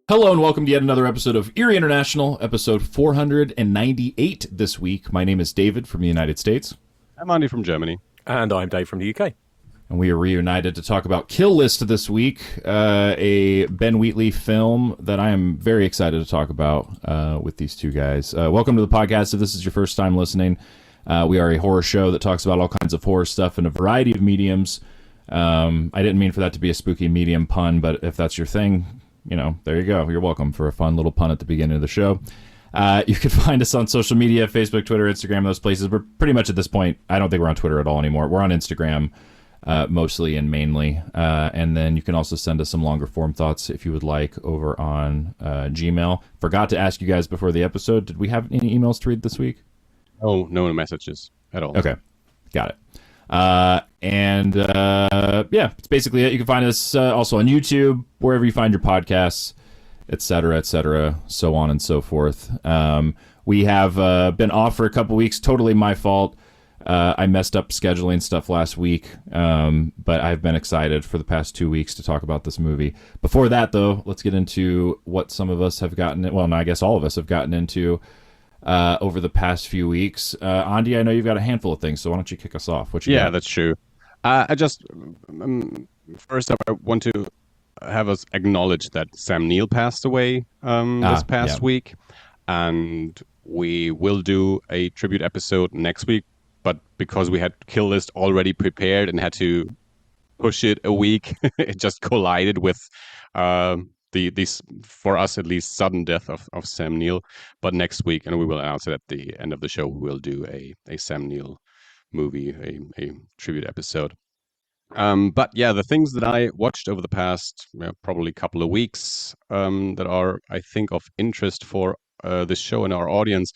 Hello and welcome to yet another episode of Eerie International, episode 498 this week. My name is David from the United States. I'm Andi from Germany. And I'm Dave from the UK. And we are reunited to talk about Kill List this week, a Ben Wheatley film that I am very excited to talk about with these two guys. Welcome to the podcast. If this is your first time listening, we are a horror show that talks about all kinds of horror stuff in a variety of mediums. I didn't mean for that to be a spooky medium pun, but if that's your thing, you know, there you go. You're welcome for a fun little pun at the beginning of the show. You can find us on social media, Facebook, Twitter, Instagram, those places. We're pretty much at this point, I don't think we're on Twitter at all anymore. We're on Instagram mostly and mainly. And then you can also send us some longer form thoughts if you would like over on Gmail. Forgot to ask you guys before the episode, did we have any emails to read this week? Oh, no messages at all. Okay, got it. Yeah, it's basically it. You can find us also on YouTube, wherever you find your podcasts, et cetera, so on and so forth. We have been off for a couple weeks. Totally my fault. I messed up scheduling stuff last week, but I've been excited for the past 2 weeks to talk about this movie. Before that, though, let's get into what some of us have gotten. Well, no, I guess all of us have gotten into over the past few weeks. Andi, I know you've got a handful of things, so why don't you kick us off? What you got? That's true. I just, first up, I want to have us acknowledge that Sam Neill passed away this past week, and we will do a tribute episode next week, but because we had Kill List already prepared and had to push it a week, it just collided with this, for us at least, sudden death of Sam Neill. But next week, and we will announce it at the end of the show, we'll do a Sam Neill movie, a tribute episode. But yeah, the things that I watched over the past probably couple of weeks that are, I think, of interest for this show and our audience.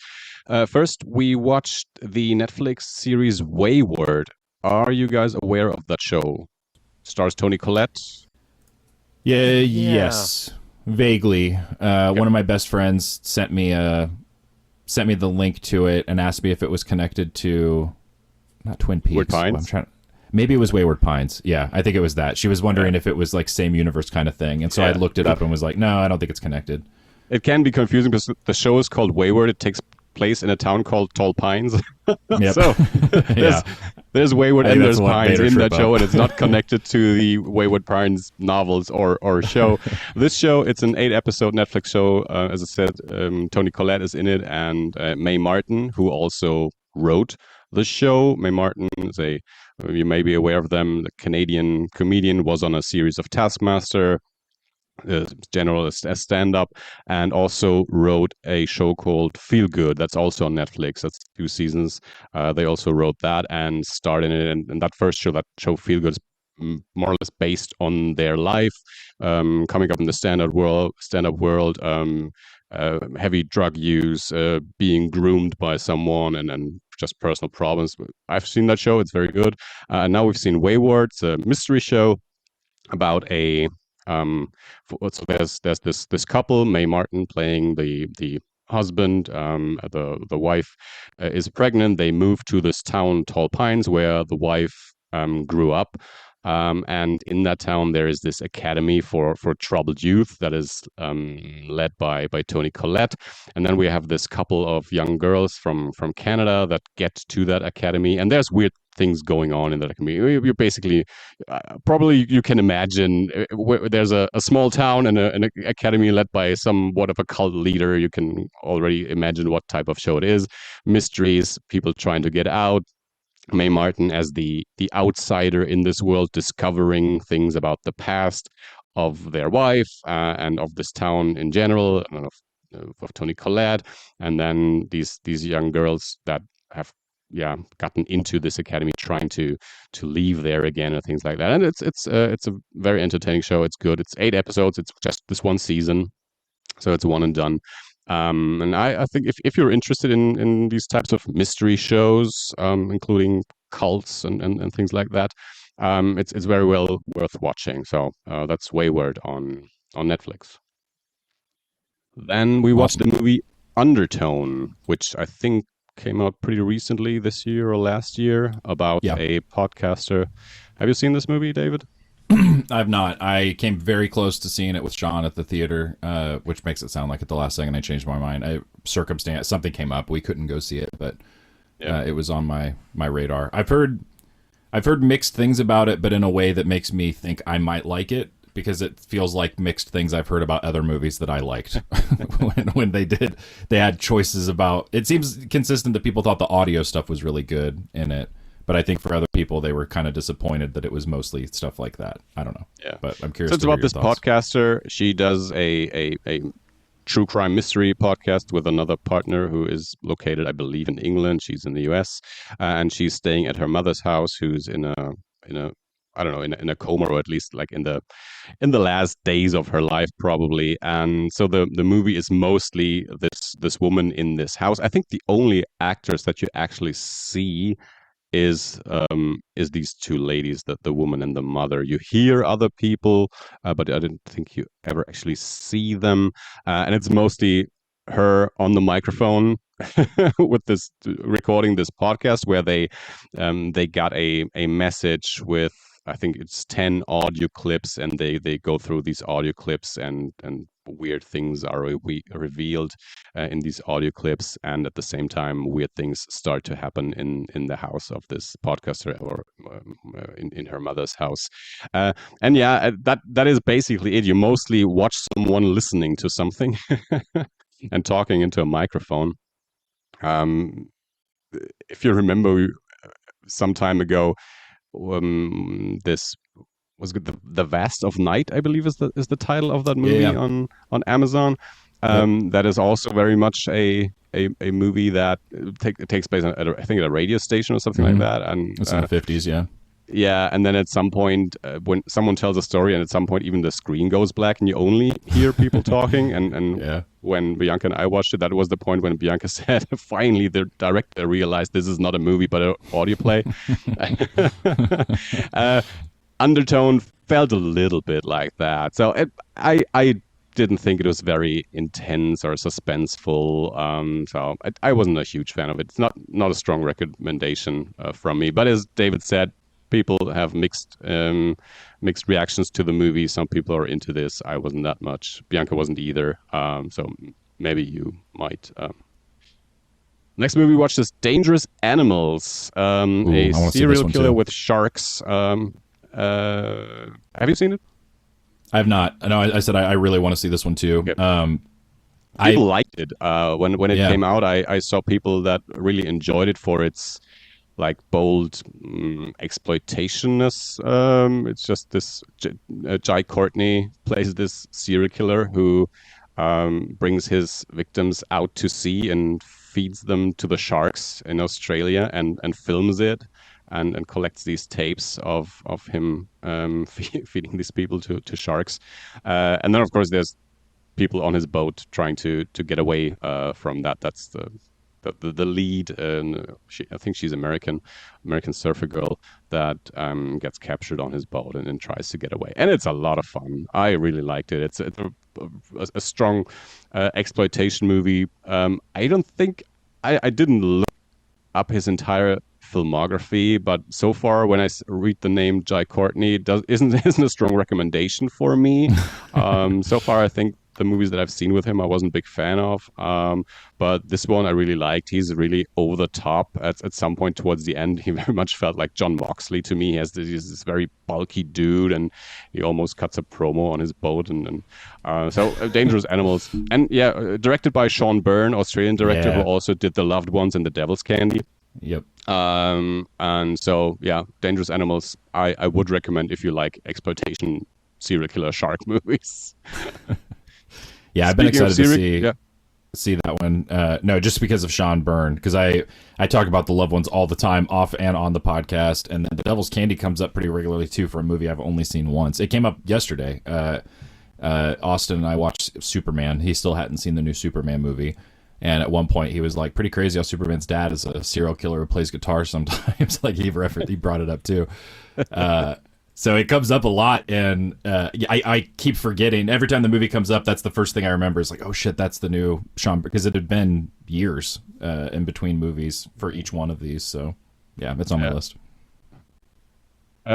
First, we watched the Netflix series Wayward. Are you guys aware of that show? Stars Toni Collette. Yeah. Yes, vaguely. One of my best friends sent me the link to it and asked me if it was connected to not Twin Peaks. Wayward Pines. Maybe it was Wayward Pines. Yeah, I think it was that. She was wondering if it was like same universe kind of thing, and so I looked it up and was like, no, I don't think it's connected. It can be confusing because the show is called Wayward. It takes place in a town called Tall Pines. Yep. So there's Wayward and there's Pines in that show, and it's not connected to the Wayward Pines novels or show. This show, it's an 8-episode Netflix show. As I said, Toni Collette is in it, and Mae Martin, who also wrote the show. Mae Martin is you may be aware of them, the Canadian comedian, was on a series of Taskmaster, general as stand-up, and also wrote a show called Feel Good. That's also on Netflix. That's 2 seasons. They also wrote that and starred in it. And that first show, Feel Good, is more or less based on their life, coming up in the stand-up world, heavy drug use, being groomed by someone, and just personal problems. I've seen that show. It's very good. And now we've seen Wayward. It's a mystery show about so there's this couple, Mae Martin playing the husband. The wife is pregnant. They move to this town, Tall Pines, where the wife grew up. And in that town, there is this academy for troubled youth that is led by Toni Collette. And then we have this couple of young girls from Canada that get to that academy. And there's weird things going on in that academy. You're basically, probably you can imagine, there's a small town and an academy led by somewhat of a cult leader. You can already imagine what type of show it is. Mysteries, people trying to get out. Mae Martin as the outsider in this world, discovering things about the past of their wife and of this town in general, and of Toni Collette, and then these young girls that have gotten into this academy, trying to leave there again and things like that. And it's a very entertaining show. It's good. It's 8 episodes. It's just this one season. So it's one and done. And I think if you're interested in these types of mystery shows, including cults and things like that, it's very well worth watching. So that's Wayward on Netflix. Then we watched the movie Undertone, which I think came out pretty recently this year or last year, about a podcaster. Have you seen this movie, David? I've not. I came very close to seeing it with Sean at the theater, which makes it sound like at the last second I changed my mind. Something came up. We couldn't go see it, but it was on my radar. I've heard mixed things about it, but in a way that makes me think I might like it, because it feels like mixed things I've heard about other movies that I liked. when they had choices about. It seems consistent that people thought the audio stuff was really good in it. But I think for other people, they were kind of disappointed that it was mostly stuff like that. I don't know. Yeah. But I'm curious. So it's about this podcaster. She does a true crime mystery podcast with another partner who is located, I believe, in England. She's in the US, and she's staying at her mother's house, who's in a I don't know, in a coma, or at least like in the last days of her life, probably. And so the movie is mostly this woman in this house. I think the only actors that you actually see is these two ladies, the woman and the mother. You hear other people, but I didn't think you ever actually see them. And it's mostly her on the microphone with this recording this podcast, where they got a message with, I think it's 10 audio clips, and they go through these audio clips, and weird things are revealed in these audio clips, and at the same time weird things start to happen in the house of this podcaster, or in her mother's house. And yeah, that is basically it. You mostly watch someone listening to something and talking into a microphone. If you remember, some time ago, this was the Vast of Night, I believe is the title of that movie on Amazon. That is also very much a movie that takes place at I think at a radio station or something like that, and it's in the 50s. Yeah, and then at some point, when someone tells a story, and at some point even the screen goes black, and you only hear people talking. And when Bianca and I watched it, that was the point when Bianca said, finally, the director realized this is not a movie but an audio play. Undertone felt a little bit like that. So I didn't think it was very intense or suspenseful. So I wasn't a huge fan of it. It's not a strong recommendation from me. But as David said, people have mixed reactions to the movie. Some people are into this. I wasn't that much. Bianca wasn't either. So maybe you might. Next movie we watched is Dangerous Animals, a serial killer with sharks. Have you seen it? I have not. No, I said I really want to see this one too. Okay. People liked it when it came out. I saw people that really enjoyed it for its like bold exploitationness. It's just this Jai Courtney plays this serial killer who brings his victims out to sea and feeds them to the sharks in Australia, and films it and collects these tapes of him feeding these people to sharks. And then of course there's people on his boat trying to get away from that. That's the lead, and I think she's American surfer girl that gets captured on his boat and tries to get away. And it's a lot of fun. I really liked it. It's a strong exploitation movie. I don't think I didn't look up his entire filmography, but so far when I read the name Jai Courtney, isn't a strong recommendation for me. So far I think the movies that I've seen with him I wasn't a big fan of, but this one I really liked. He's really over the top. At some point towards the end, he very much felt like John Moxley to me. He's this very bulky dude, and he almost cuts a promo on his boat. And so Dangerous Animals, and directed by Sean Byrne, Australian director who also did The Loved Ones and The Devil's Candy. Yep. And so Dangerous Animals I would recommend if you like exploitation serial killer shark movies. Yeah, I've been excited to see that one. No, just because of Sean Byrne, because I talk about The Loved Ones all the time, off and on the podcast, and then The Devil's Candy comes up pretty regularly too for a movie I've only seen once. It came up yesterday. Austin and I watched Superman. He still hadn't seen the new Superman movie. And at one point, he was like, pretty crazy how Superman's dad is a serial killer who plays guitar sometimes. Like, he brought it up, too. So it comes up a lot, and I keep forgetting. Every time the movie comes up, that's the first thing I remember. Is like, oh, shit, that's the new Sean... Because it had been years in between movies for each one of these. So, yeah, it's on my list.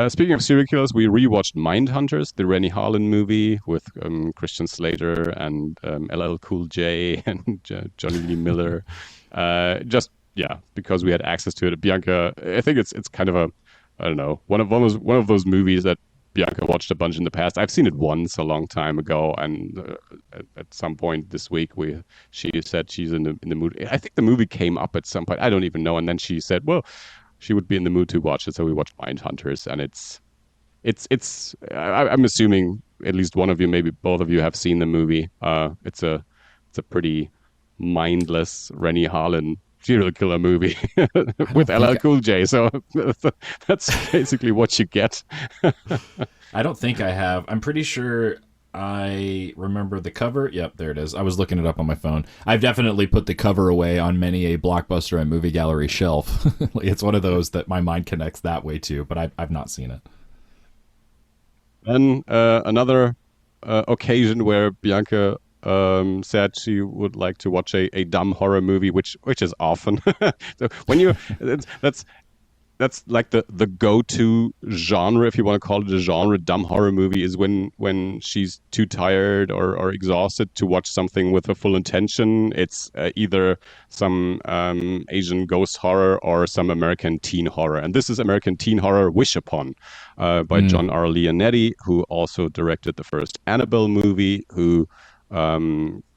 Speaking of serial killers, we rewatched Mindhunters, the Rennie Harlan movie with Christian Slater and LL Cool J and Johnny Lee Miller. Because we had access to it. Bianca, I think it's kind of one of those movies that Bianca watched a bunch in the past. I've seen it once a long time ago, and at some point this week, she said she's in the mood. I think the movie came up at some point. I don't even know. And then she said, well, she would be in the mood to watch it, so we watched Mindhunters, and I'm assuming at least one of you, maybe both of you, have seen the movie. It's a pretty mindless Rennie Harlan serial killer movie with LL Cool J. So that's basically what you get. I don't think I have. I'm pretty sure I remember the cover. Yep, there it is. I was looking it up on my phone. I've definitely put the cover away on many a Blockbuster and Movie Gallery shelf. It's one of those that my mind connects that way too, but I've not seen it. Then another occasion where Bianca said she would like to watch a dumb horror movie, which is often. So when that's like the go-to genre, if you want to call it a genre. Dumb horror movie is when she's too tired or exhausted to watch something with a full intention. It's either some Asian ghost horror or some American teen horror. And this is American teen horror Wish Upon by John R. Leonetti, who also directed the first Annabelle movie, who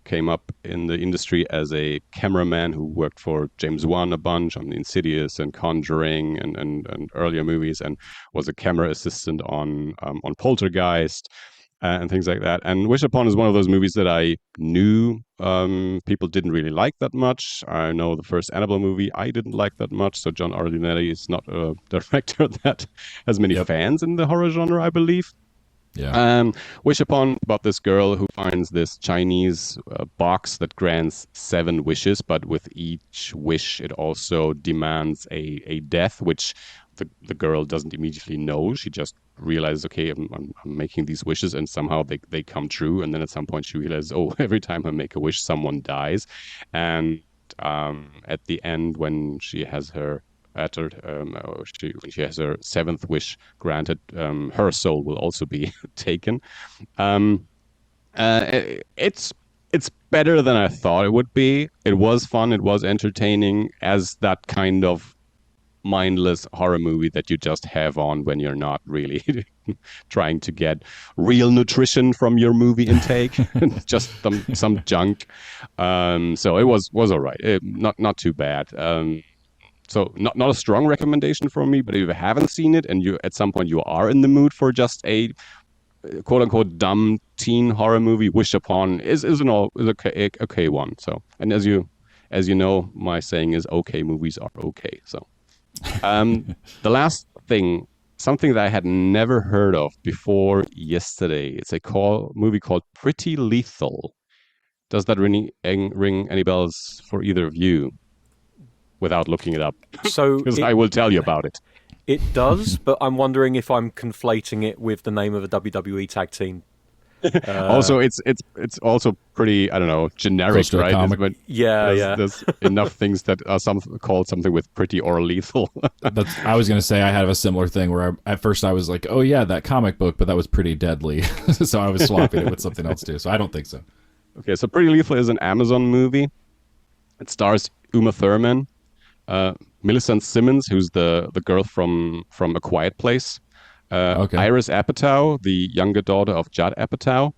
came up in the industry as a cameraman who worked for James Wan a bunch on Insidious and Conjuring and earlier movies, and was a camera assistant on Poltergeist and things like that. And Wish Upon is one of those movies that I knew people didn't really like that much. I know the first Annabelle movie I didn't like that much, so John R. Leonetti is not a director that has many fans in the horror genre, I believe. Yeah. Wish Upon, about this girl who finds this Chinese box that grants 7 wishes, but with each wish it also demands a death, which the girl doesn't immediately know. She just realizes, okay, I'm making these wishes, and somehow they come true. And then at some point she realizes, oh, every time I make a wish, someone dies. And at the end, when she has her when she has her 7th wish granted, her soul will also be taken. It's better than I thought it would be. It was fun. It was entertaining as that kind of mindless horror movie that you just have on when you're not really trying to get real nutrition from your movie intake, just some junk. So it was all right. Not too bad. So not a strong recommendation from me, but if you haven't seen it and you at some point you are in the mood for just a quote unquote dumb teen horror movie, Wish Upon is okay one. So, and as you know, my saying is okay movies are okay. So the last thing, something that I had never heard of before yesterday, it's a movie called Pretty Lethal. Does that ring any bells for either of you? Without looking it up, because I will tell you about it. It does, but I'm wondering if I'm conflating it with the name of a WWE tag team. Also, it's also pretty, I don't know, generic, right? But there's enough things that are called something with pretty or lethal. I was going to say I had a similar thing where at first I was like, oh yeah, that comic book, but that was Pretty Deadly. So I was swapping it with something else too. So I don't think so. Okay, so Pretty Lethal is an Amazon movie. It stars Uma Thurman, Millicent Simmons, who's the girl from A Quiet Place, Iris Apatow, the younger daughter of Judd Apatow.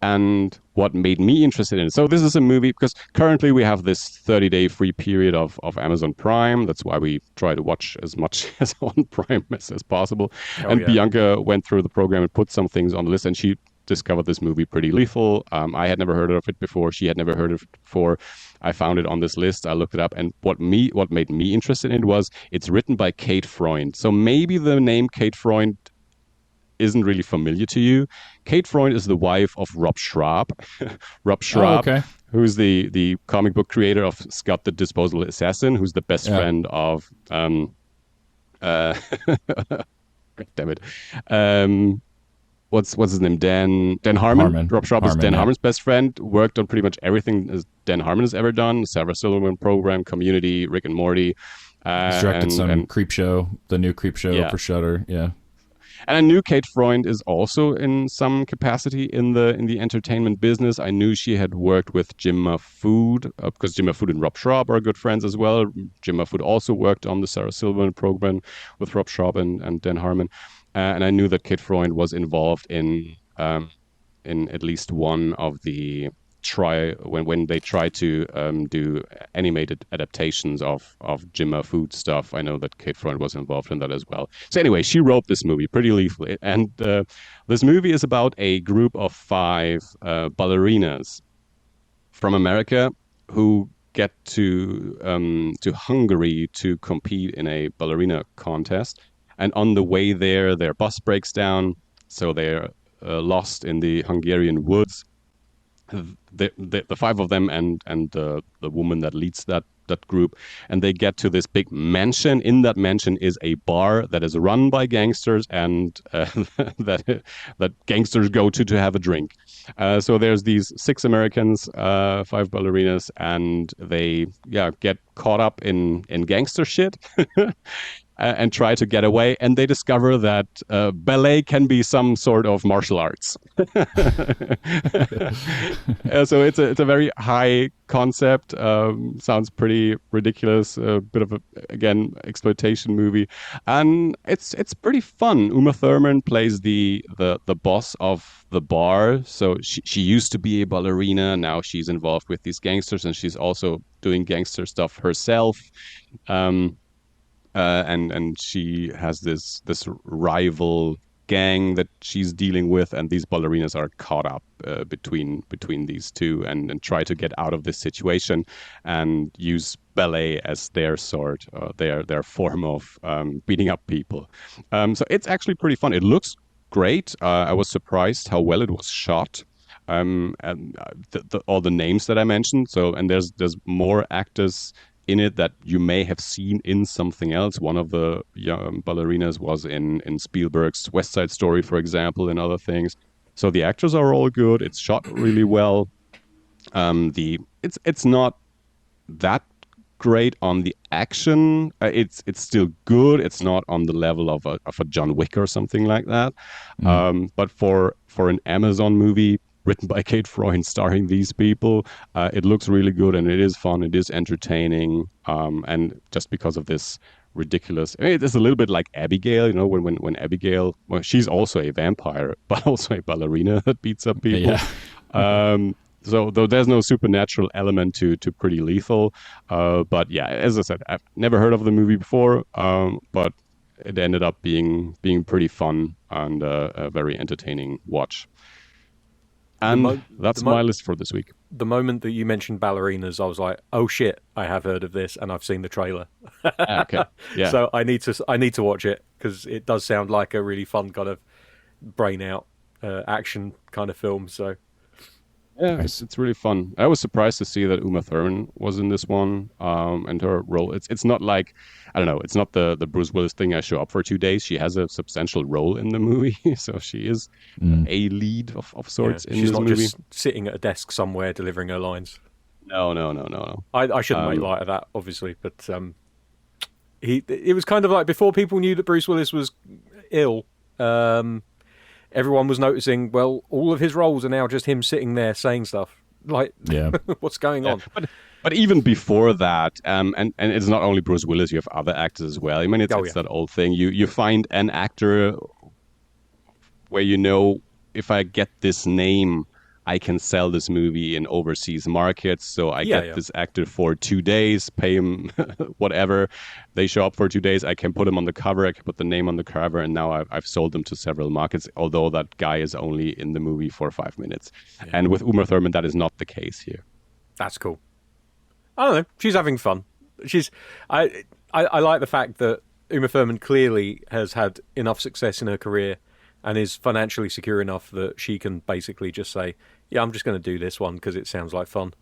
And what made me interested in it, so this is a movie because currently we have this 30-day free period of Amazon Prime. That's why we try to watch as much as on Prime as possible. Bianca went through the program and put some things on the list, and she discovered this movie Pretty Lethal. I had never heard of it before. She had never heard of it before. I found it on this list. I looked it up, and what made me interested in it was it's written by Kate Freund. So maybe the name Kate Freund isn't really familiar to you, Kate Freund is the wife of Rob Schrab. Rob Schrab, who's the comic book creator of Scott the Disposable Assassin, who's the best friend of God damn it. What's his name? Dan Harmon. Rob Schrab is Dan Harmon's best friend. Worked on pretty much everything Dan Harmon has ever done. Sarah Silverman Program, Community, Rick and Morty. He's directed some Creep Show, the new Creep Show for Shudder. Yeah. And I knew Kate Freund is also in some capacity in the entertainment business. I knew she had worked with Jim Mahfood, because Jim Mahfood and Rob Schrab are good friends as well. Jim Mahfood also worked on the Sarah Silverman Program with Rob Schrab and Dan Harmon. And I knew that Kate Freund was involved in at least one of the when they try to do animated adaptations of Jim Mahfood stuff. I know that Kate Freund was involved in that as well. So anyway, she wrote this movie pretty lethally, and this movie is about a group of 5 ballerinas from America who get to Hungary to compete in a ballerina contest. And on the way there, their bus breaks down, so they're lost in the Hungarian woods. The 5 of them and the woman that leads that group, and they get to this big mansion. In that mansion is a bar that is run by gangsters, and that gangsters go to have a drink. So there's these 6 Americans, 5 ballerinas, and they get caught up in gangster shit. And try to get away, and they discover that ballet can be some sort of martial arts. So it's a very high concept. Sounds pretty ridiculous. A bit of again exploitation movie, and it's pretty fun. Uma Thurman plays the boss of the bar. So she used to be a ballerina. Now she's involved with these gangsters, and she's also doing gangster stuff herself. And she has this rival gang that she's dealing with, and these ballerinas are caught up between these two, and try to get out of this situation and use ballet as their their form of beating up people. So it's actually pretty fun. It looks great. I was surprised how well it was shot. And all the names that I mentioned. So, and there's more actors in it that you may have seen in something else. One of the ballerinas was in Spielberg's West Side Story, for example, and other things. So the actors are all good. It's shot really well. It's not that great on the action. It's still good. It's not on the level of a John Wick or something like that. But for an Amazon movie written by Kate Freund, starring these people, it looks really good, and it is fun. It is entertaining, and just because of this ridiculous, it's a little bit like Abigail, when Abigail, she's also a vampire, but also a ballerina that beats up people. Yeah. So though there's no supernatural element to Pretty Lethal, but yeah, as I said, I've never heard of the movie before, but it ended up being pretty fun and a very entertaining watch. And that's my list for this week. The moment that you mentioned ballerinas, I was like, "Oh shit, I have heard of this, and I've seen the trailer." Okay, yeah. So I need to watch it, because it does sound like a really fun kind of brain out action kind of film. So yeah, it's really fun. I was surprised to see that Uma Thurman was in this one, and her role. It's not like, I don't know, it's not the Bruce Willis thing, I show up for 2 days. She has a substantial role in the movie, so she is a lead of sorts in this movie. She's not just sitting at a desk somewhere delivering her lines. No. I shouldn't make light of that, obviously, but it was kind of like before people knew that Bruce Willis was ill. Everyone was noticing, well, all of his roles are now just him sitting there saying stuff. Like, what's going on? But even before that, and it's not only Bruce Willis, you have other actors as well. I mean, it's that old thing. You find an actor where if I get this name, I can sell this movie in overseas markets. So I get this actor for 2 days, pay him whatever. They show up for 2 days. I can put him on the cover. I can put the name on the cover. And now I've sold them to several markets, although that guy is only in the movie for 5 minutes. Yeah. And with Uma Thurman, that is not the case here. That's cool. I don't know. She's having fun. I like the fact that Uma Thurman clearly has had enough success in her career and is financially secure enough that she can basically just say, yeah, I'm just going to do this one because it sounds like fun.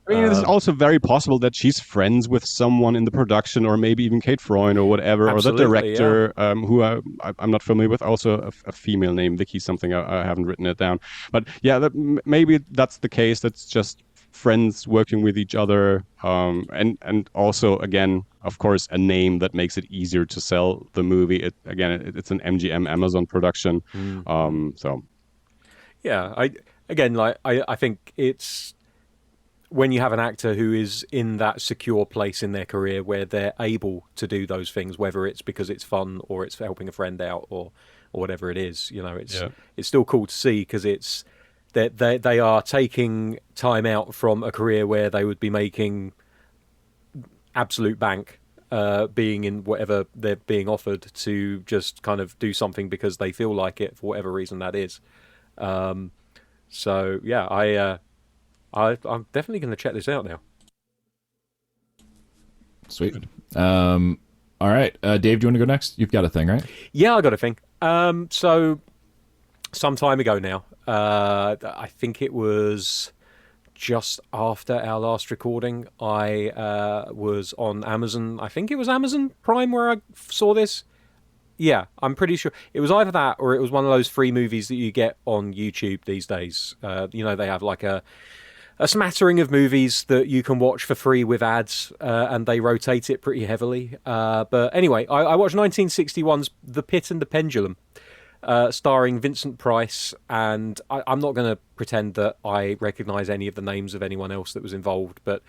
I mean, it's also very possible that she's friends with someone in the production, or maybe even Kate Freund or whatever, or the director, who I'm not familiar with. Also, a female name, Vicky something. I haven't written it down, but yeah, maybe that's the case. That's just friends working with each other, and also, again, of course, a name that makes it easier to sell the movie. It's an MGM Amazon production, so yeah. I think it's when you have an actor who is in that secure place in their career where they're able to do those things, whether it's because it's fun or it's helping a friend out or whatever it is, it's still cool to see, because it's that they are taking time out from a career where they would be making absolute bank, being in whatever they're being offered, to just kind of do something because they feel like it for whatever reason that is. So yeah, I'm definitely going to check this out now. Sweet. All right, Dave, do you want to go next? You've got a thing, right? Yeah, I got a thing. So some time ago now, I think it was just after our last recording, I was on Amazon. I think it was Amazon Prime where I saw this. Yeah, I'm pretty sure it was either that or it was one of those free movies that you get on YouTube these days. They have like a smattering of movies that you can watch for free with ads, and they rotate it pretty heavily. But anyway, I watched 1961's The Pit and the Pendulum, starring Vincent Price, and I'm not going to pretend that I recognise any of the names of anyone else that was involved, but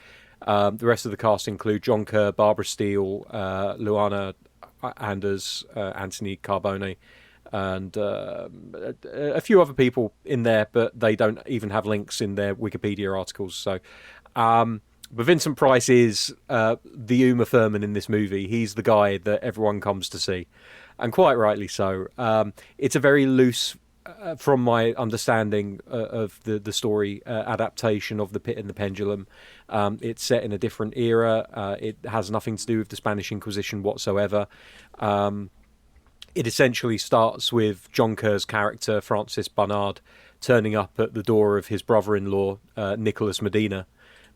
the rest of the cast include John Kerr, Barbara Steele, Luana Anders, Anthony Carbone, and a few other people in there, but they don't even have links in their Wikipedia articles. So, but Vincent Price is the Uma Thurman in this movie. He's the guy that everyone comes to see, and quite rightly so. It's a very loose, from my understanding of the story, adaptation of The Pit and the Pendulum. It's set in a different era. It has nothing to do with the Spanish Inquisition whatsoever. It essentially starts with John Kerr's character, Francis Barnard, turning up at the door of his brother-in-law, Nicholas Medina,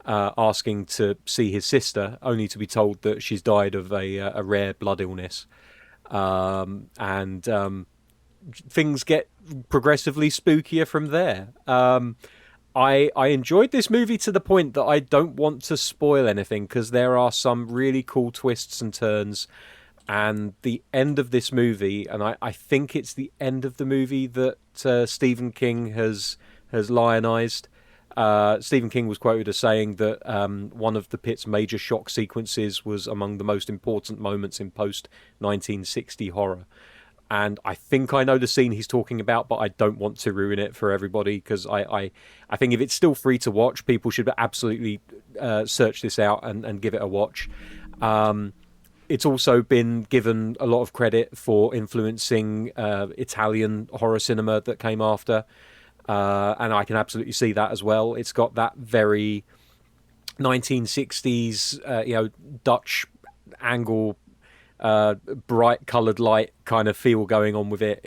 asking to see his sister, only to be told that she's died of a rare blood illness. Things get progressively spookier from there. I enjoyed this movie to the point that I don't want to spoil anything, because there are some really cool twists and turns. And the end of this movie, and I think it's the end of the movie that Stephen King has lionized. Stephen King was quoted as saying that one of the Pit's major shock sequences was among the most important moments in post-1960 horror. And I think I know the scene he's talking about, but I don't want to ruin it for everybody, because I think if it's still free to watch, people should absolutely search this out and give it a watch. It's also been given a lot of credit for influencing Italian horror cinema that came after, and I can absolutely see that as well. It's got that very 1960s, Dutch angle, bright coloured light kind of feel going on with it.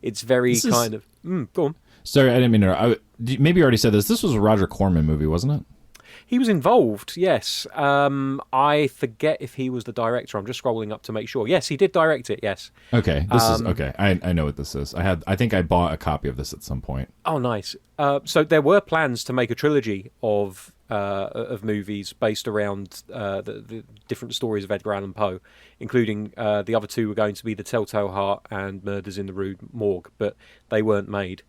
It's very kind of. Go on. Sorry, I didn't mean to. Maybe you already said this. This was a Roger Corman movie, wasn't it? He was involved, yes. I forget if he was the director. I'm just scrolling up to make sure. Yes, he did direct it, yes. Okay, this is okay. I know what this is. I think I bought a copy of this at some point. Oh, nice. So there were plans to make a trilogy of movies based around the different stories of Edgar Allan Poe, including the other two were going to be The Telltale Heart and Murders in the Rue Morgue, but they weren't made.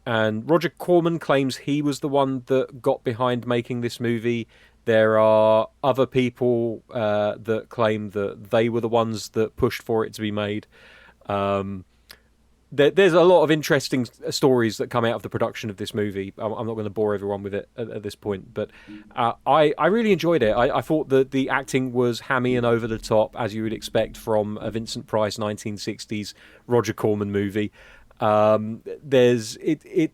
And Roger Corman claims he was the one that got behind making this movie. There are other people that claim that they were the ones that pushed for it to be made. There's a lot of interesting stories that come out of the production of this movie. I'm not going to bore everyone with it at this point, but I really enjoyed it. I thought that the acting was hammy and over the top, as you would expect from a Vincent Price 1960s Roger Corman movie. It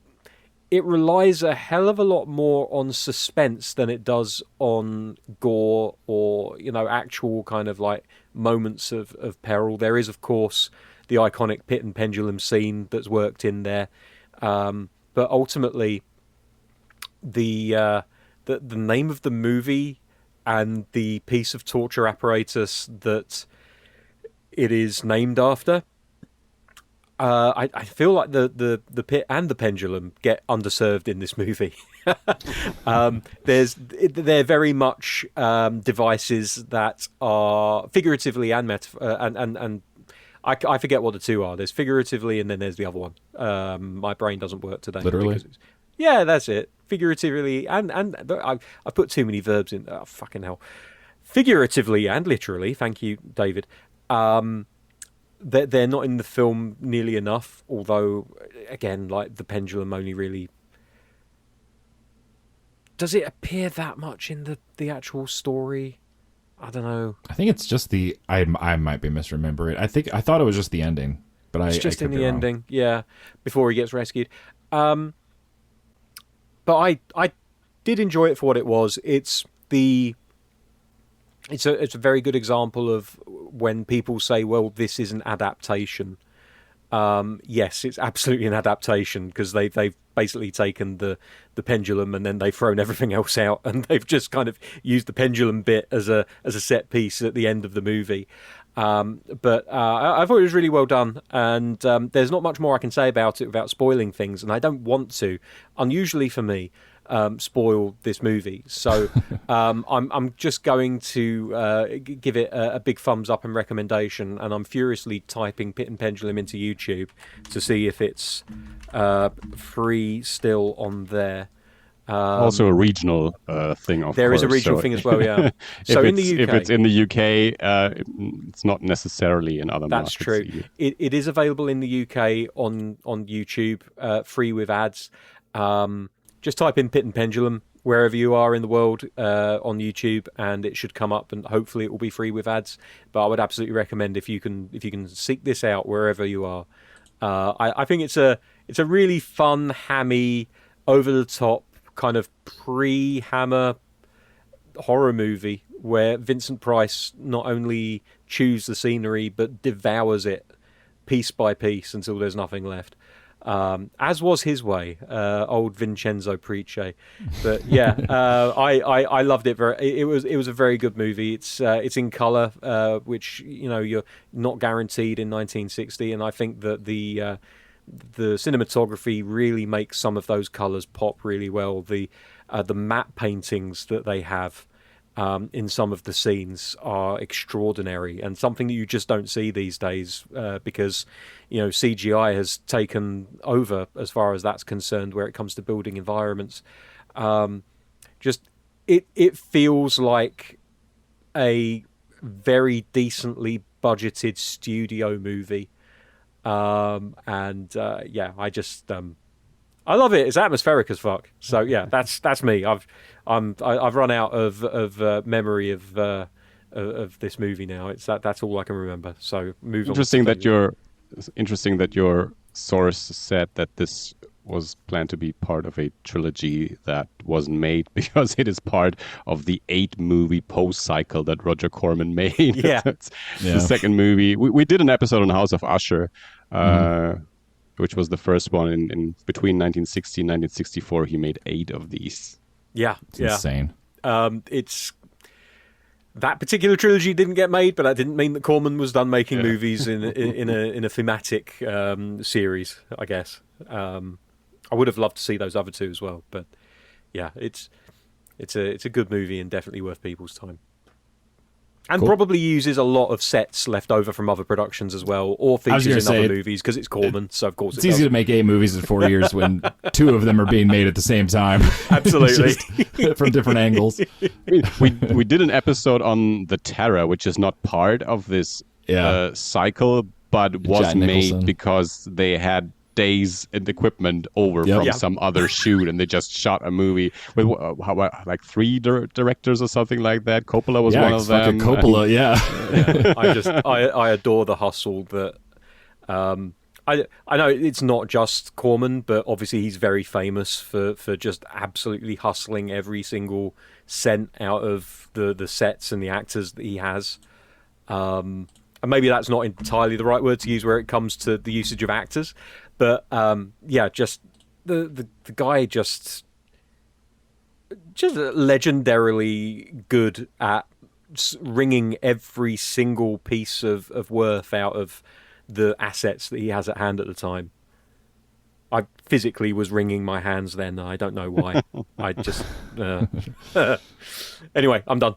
relies a hell of a lot more on suspense than it does on gore or actual kind of like moments of peril. There is, of course, iconic pit and pendulum scene that's worked in there. But ultimately, the name of the movie and the piece of torture apparatus that it is named after, I feel like the pit and the pendulum get underserved in this movie. They're very much devices that are figuratively and and I forget what the two are. There's figuratively and then there's the other one. My brain doesn't work today. Literally? Yeah, that's it. Figuratively and I put too many verbs in. Oh, fucking hell. Figuratively and literally. Thank you, David. They're not in the film nearly enough. Although, again, like the pendulum only really. Does it appear that much in the actual story? I don't know. I think it's just I might be misremembering it. I thought it was just the ending, but it's just in the ending, yeah, before he gets rescued. But I did enjoy it for what it was. It's a very good example of when people say, "Well, this is an adaptation." Yes, it's absolutely an adaptation because they've basically taken the pendulum and then they've thrown everything else out and they've just kind of used the pendulum bit as a set piece at the end of the movie. But I thought it was really well done, and there's not much more I can say about it without spoiling things, and I don't want to, unusually for me, spoil this movie. So I'm just going to give it a big thumbs up and recommendation, and I'm furiously typing Pit and Pendulum into YouTube to see if it's free still on there. Also a regional thing, of course. There is a regional thing as well, yeah. So in the UK, if it's in the UK, it's not necessarily in other markets. That's true. It is available in the UK on YouTube, free with ads. Just type in Pit and Pendulum wherever you are in the world on YouTube, and it should come up, and hopefully it will be free with ads. But I would absolutely recommend if you can seek this out wherever you are. I think it's a really fun, hammy, over the top kind of pre-Hammer horror movie where Vincent Price not only chews the scenery but devours it piece by piece until there's nothing left. As was his way, old Vincenzo Price. But yeah, I loved it. It was a very good movie. It's in color, which you're not guaranteed in 1960, and I think that the cinematography really makes some of those colors pop really well. The matte paintings that they have in some of the scenes are extraordinary, and something that you just don't see these days because CGI has taken over as far as that's concerned where it comes to building environments. Just it feels like a very decently budgeted studio movie. I love it. It's atmospheric as fuck. So yeah, that's me. I've run out of memory of this movie now. It's that's all I can remember. So move on. Interesting that your source said that this was planned to be part of a trilogy that wasn't made because it is part of the 8-movie post-cycle that Roger Corman made. Yeah. The second movie. We did an episode on House of Usher, which was the first one. In between 1960 and 1964, he made 8 of these. Yeah. It's insane. It's... That particular trilogy didn't get made, but that didn't mean that Corman was done making movies in a thematic series, I guess. I would have loved to see those other two as well, but yeah, it's a good movie and definitely worth people's time. And probably uses a lot of sets left over from other productions as well, or features in other movies because it's Corman. So of course it's easy to make 8 movies in 4 years when 2 of them are being made at the same time. Absolutely, from different angles. We did an episode on The Terror, which is not part of this cycle, but was made because they had days and equipment over from some other shoot, and they just shot a movie with like 3 directors or something like that. Coppola was one of them. Coppola, I adore the hustle that. I know it's not just Corman, but obviously he's very famous for just absolutely hustling every single cent out of the sets and the actors that he has. and maybe that's not entirely the right word to use where it comes to the usage of actors, but just the guy just legendarily good at wringing every single piece of worth out of the assets that he has at hand at the time. I physically was wringing my hands then. I don't know why. I just... Anyway, I'm done.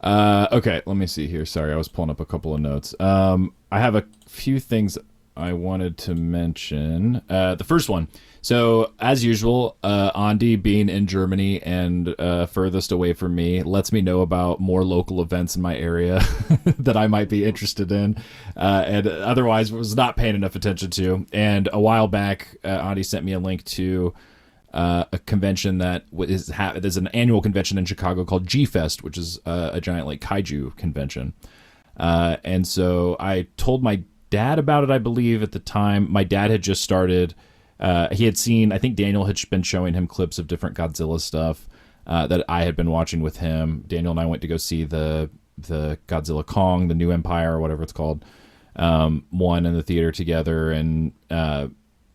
Okay, let me see here. Sorry, I was pulling up a couple of notes. I have a few things I wanted to mention. The first one. So, as usual, Andi, being in Germany and furthest away from me, lets me know about more local events in my area that I might be interested in, and otherwise was not paying enough attention to. And a while back, Andi sent me a link to a convention that there's an annual convention in Chicago called G-Fest, which is a giant like kaiju convention. And so I told my dad about it, I believe, at the time. My dad had just started... he had seen, I think Daniel had been showing him clips of different Godzilla stuff that I had been watching with him. Daniel and I went to go see the Godzilla Kong, the New Empire, or whatever it's called, one in the theater together. And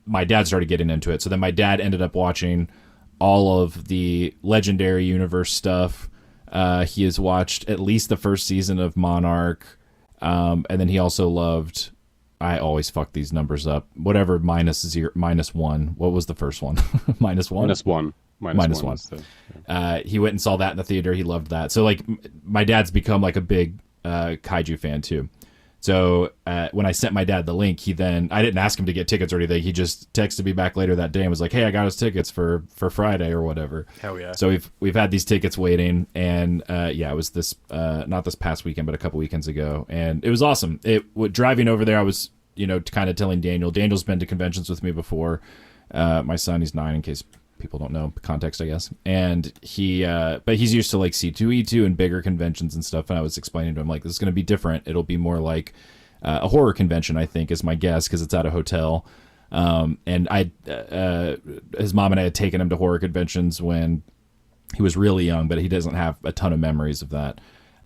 my dad started getting into it. So then my dad ended up watching all of the Legendary Universe stuff. He has watched at least the first season of Monarch. And then he also loved... I always fuck these numbers up. Whatever, -1. What was the first one? -1? -1. He went and saw that in the theater. He loved that. So, like, my dad's become, like, a big kaiju fan, too. So, when I sent my dad the link, I didn't ask him to get tickets or anything. He just texted me back later that day and was like, hey, I got his tickets for Friday or whatever. Hell yeah. So, we've had these tickets waiting. And, it was this, not this past weekend, but a couple weekends ago. And it was awesome. Driving over there, I was, kind of telling Daniel. Daniel's been to conventions with me before. My son, he's 9, in case people don't know context, I guess. And but he's used to like C2E2 and bigger conventions and stuff. And I was explaining to him, like, this is going to be different. It'll be more like a horror convention, I think, is my guess, because it's at a hotel. And his mom and I had taken him to horror conventions when he was really young, but he doesn't have a ton of memories of that.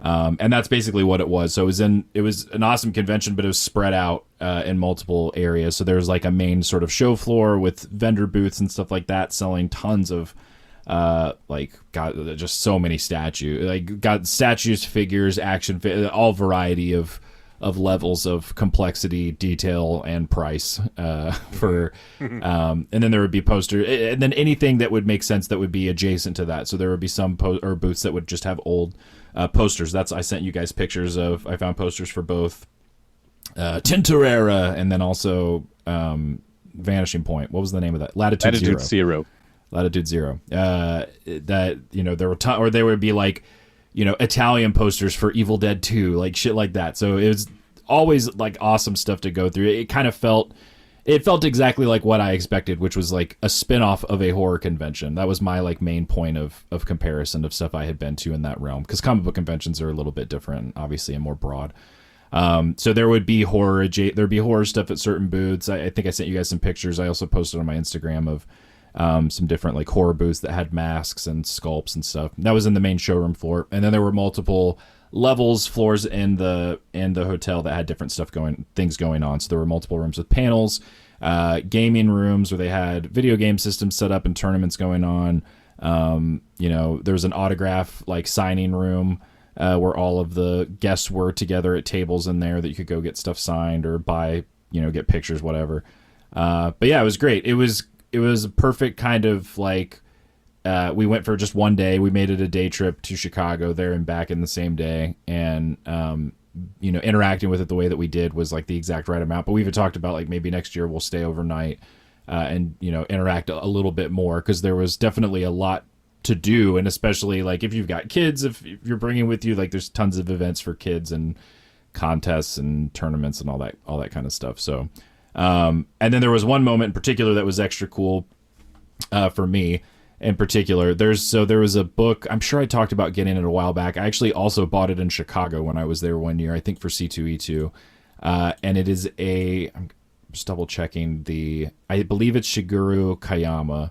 And that's basically what it was. So it was an awesome convention, but it was spread out in multiple areas. So there was like a main sort of show floor with vendor booths and stuff like that, selling tons of just so many statues. Like, got statues, figures, action, all variety of levels of complexity, detail, and price for. And then there would be posters, and then anything that would make sense that would be adjacent to that. So there would be some booths that would just have old posters. I sent you guys pictures of. I found posters for both Tintorera and then also Vanishing Point. What was the name of that? Latitude Zero. Latitude Zero. That there were or there would be like Italian posters for Evil Dead 2, like shit like that. So it was always like awesome stuff to go through. It kind of felt exactly like what I expected, which was like a spin-off of a horror convention. That was my like main point of comparison of stuff I had been to in that realm, because comic book conventions are a little bit different, obviously, and more broad. So there would be there'd be horror stuff at certain booths. I think I sent you guys some pictures. I also posted on my Instagram of some different like horror booths that had masks and sculpts and stuff. That was in the main showroom floor, and then there were multiple floors in the hotel that had different things going on. So there were multiple rooms with panels, gaming rooms where they had video game systems set up and tournaments going on. There was an autograph like signing room where all of the guests were together at tables in there that you could go get stuff signed or buy, get pictures, whatever. But yeah, it was great. It was a perfect kind of like, we went for just one day. We made it a day trip to Chicago, there and back in the same day. And, interacting with it the way that we did was like the exact right amount. But we even talked about like maybe next year we'll stay overnight and, interact a little bit more, because there was definitely a lot to do. And especially like if you've got kids, if you're bringing with you, like there's tons of events for kids and contests and tournaments and all that kind of stuff. So, and then there was one moment in particular that was extra cool for me in particular. There was a book, I'm sure I talked about getting it a while back. I actually also bought it in Chicago when I was there one year, I think for C2E2. And it is I'm just double checking I believe it's Shigeru Kayama,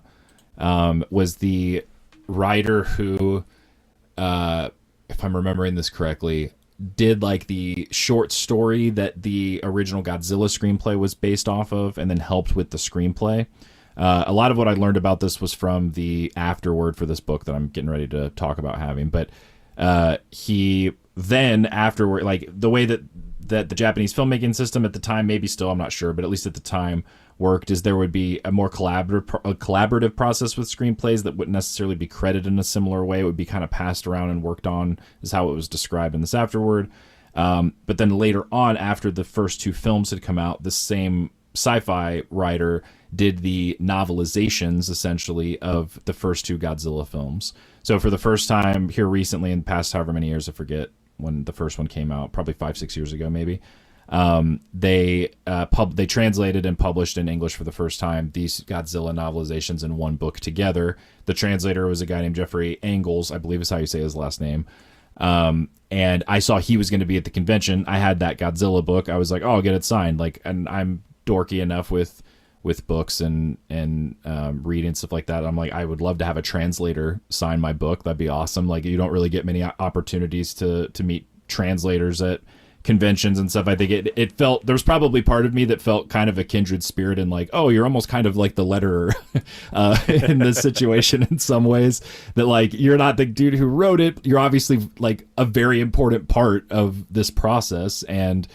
was the writer who, if I'm remembering this correctly, did like the short story that the original Godzilla screenplay was based off of, and then helped with the screenplay. A lot of what I learned about this was from the afterword for this book that I'm getting ready to talk about having. But he then afterward, like the way that the Japanese filmmaking system at the time, maybe still, I'm not sure, but at least at the time worked, is there would be a more collaborative process with screenplays that wouldn't necessarily be credited in a similar way. It would be kind of passed around and worked on, is how it was described in this afterword. But then later on, after the first two films had come out, the same sci-fi writer did the novelizations, essentially, of the first two Godzilla films. So for the first time here recently, in the past however many years, I forget when the first one came out, probably 5-6 years ago maybe, they translated and published in English for the first time these Godzilla novelizations in one book together. The translator was a guy named Jeffrey Angles, I believe is how you say his last name. And I saw he was going to be at the convention. I had that Godzilla book. I was like, oh, I'll get it signed. Like, and I'm dorky enough with books and reading stuff like that. I'm like, I would love to have a translator sign my book. That'd be awesome. Like, you don't really get many opportunities to meet translators at conventions and stuff. I think it felt, there was probably part of me that felt kind of a kindred spirit, and like, oh, you're almost kind of like the letterer in this situation in some ways, that like, you're not the dude who wrote it. You're obviously like a very important part of this process. And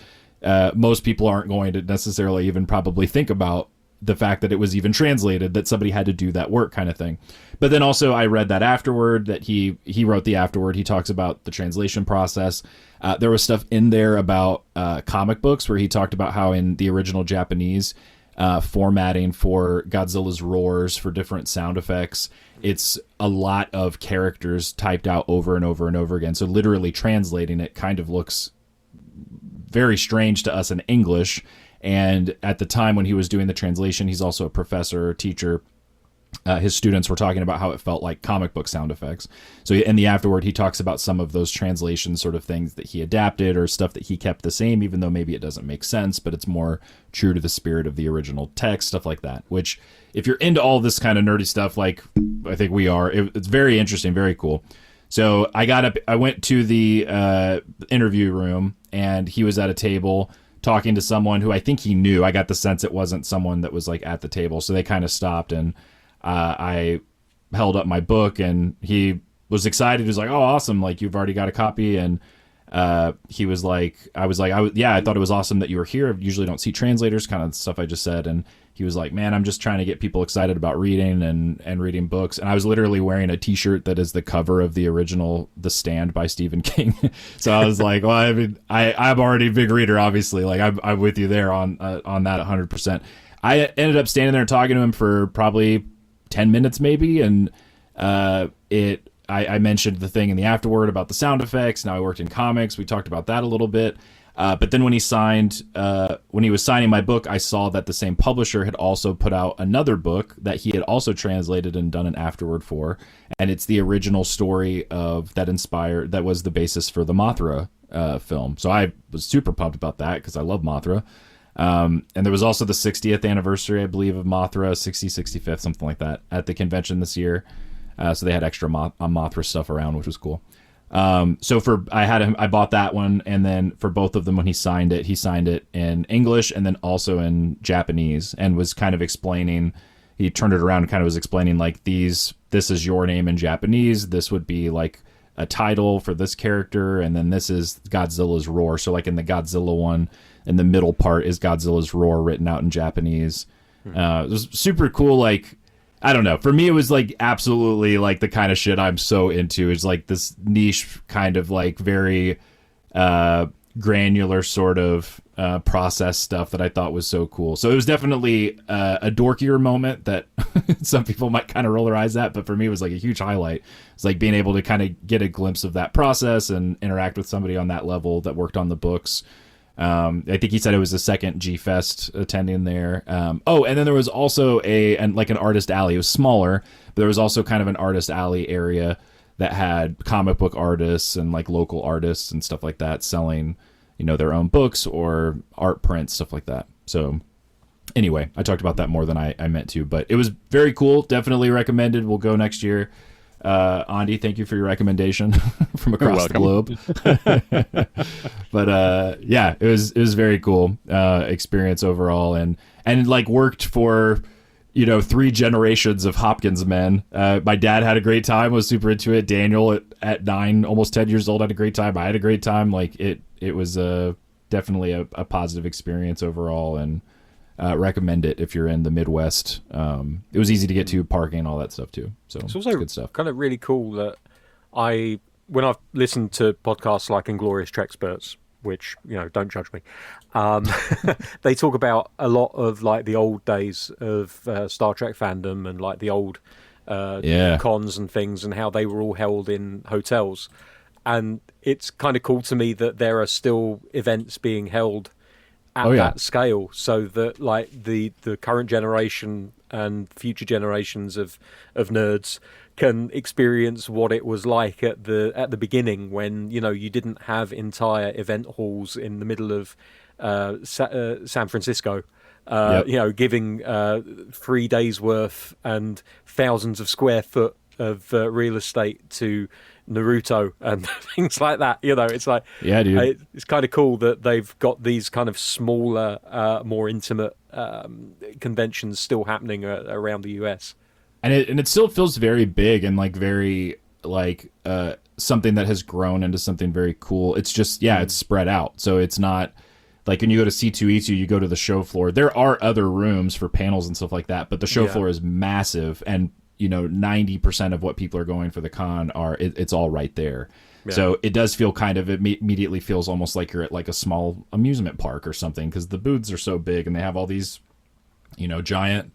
most people aren't going to necessarily even probably think about the fact that it was even translated, that somebody had to do that work, kind of thing. But then also I read that afterward, that he wrote the afterword. He talks about the translation process. There was stuff in there about comic books where he talked about how in the original Japanese formatting for Godzilla's roars, for different sound effects, it's a lot of characters typed out over and over and over again. So literally translating it kind of looks very strange to us in English. And at the time when he was doing the translation, he's also a professor or teacher. His students were talking about how it felt like comic book sound effects. So in the afterword, he talks about some of those translation sort of things that he adapted, or stuff that he kept the same, even though maybe it doesn't make sense, but it's more true to the spirit of the original text, stuff like that. Which, if you're into all this kind of nerdy stuff, like I think we are, it's very interesting, very cool. So I went to the interview room, and he was at a table talking to someone who I think he knew. I got the sense it wasn't someone that was like at the table. So they kind of stopped, and I held up my book, and he was excited. He was like, oh, awesome. Like, you've already got a copy. And he was like, I thought it was awesome that you were here. I usually don't see translators, kind of stuff I just said. And he was like, man, I'm just trying to get people excited about reading and reading books. And I was literally wearing a t-shirt that is the cover of the original The Stand by Stephen King. So I was like, well, I mean, I'm already a big reader, obviously. Like, I'm with you there on that 100%. I ended up standing there talking to him for probably 10 minutes maybe. And I mentioned the thing in the afterword about the sound effects. Now I worked in comics. We talked about that a little bit. But then when he was signing my book, I saw that the same publisher had also put out another book that he had also translated and done an afterword for. And it's the original story that was the basis for the Mothra film. So I was super pumped about that because I love Mothra. And there was also the 60th anniversary, I believe, of Mothra, 65th, something like that, at the convention this year. So they had extra Mothra stuff around, which was cool. So I bought that one, and then for both of them, when he signed it in English and then also in Japanese, and was kind of explaining. He turned it around and kind of was explaining like this is your name in Japanese. This would be like a title for this character, and then this is Godzilla's roar. So like in the Godzilla one, in the middle part is Godzilla's roar written out in Japanese. It was super cool. Like, I don't know. For me, it was like absolutely like the kind of shit I'm so into. It's like this niche kind of like very granular sort of process stuff that I thought was so cool. So it was definitely a dorkier moment that some people might kind of roll their eyes at, but for me, it was like a huge highlight. It's like being able to kind of get a glimpse of that process and interact with somebody on that level that worked on the books. I think he said it was the second G-Fest attending there. And then there was also an artist alley. It was smaller, but there was also kind of an artist alley area that had comic book artists and like local artists and stuff like that selling, their own books or art prints, stuff like that. So anyway, I talked about that more than I meant to, but it was very cool. Definitely recommended. We'll go next year. Andi, thank you for your recommendation from across the globe. But yeah, it was very cool experience overall, and like worked for 3 generations of Hopkins men. My dad had a great time, was super into it. Daniel at 9, almost 10 years old, had a great time. I had a great time. Like it was definitely a positive experience overall, and recommend it if you're in the Midwest. It was easy to get to, parking, all that stuff too. So it's also good stuff. Kind of really cool that when I've listened to podcasts like Inglorious Trexperts, which don't judge me, they talk about a lot of like the old days of Star Trek fandom and like the old cons and things, and how they were all held in hotels. And it's kind of cool to me that there are still events being held at that scale, so that like the current generation and future generations of nerds can experience what it was like at the beginning, when you didn't have entire event halls in the middle of San Francisco, giving 3 days worth and thousands of square foot of real estate to Naruto and things like that. It's like, yeah, dude, it's kind of cool that they've got these kind of smaller, more intimate conventions still happening around the US. And it still feels very big and like very like something that has grown into something very cool. It's just it's spread out, so it's not like when you go to C2E2, you go to the show floor. There are other rooms for panels and stuff like that, but the show floor is massive, and 90% of what people are going for the con it's all right there. Yeah. So it does feel kind of, it immediately feels almost like you're at like a small amusement park or something, because the booths are so big and they have all these, giant,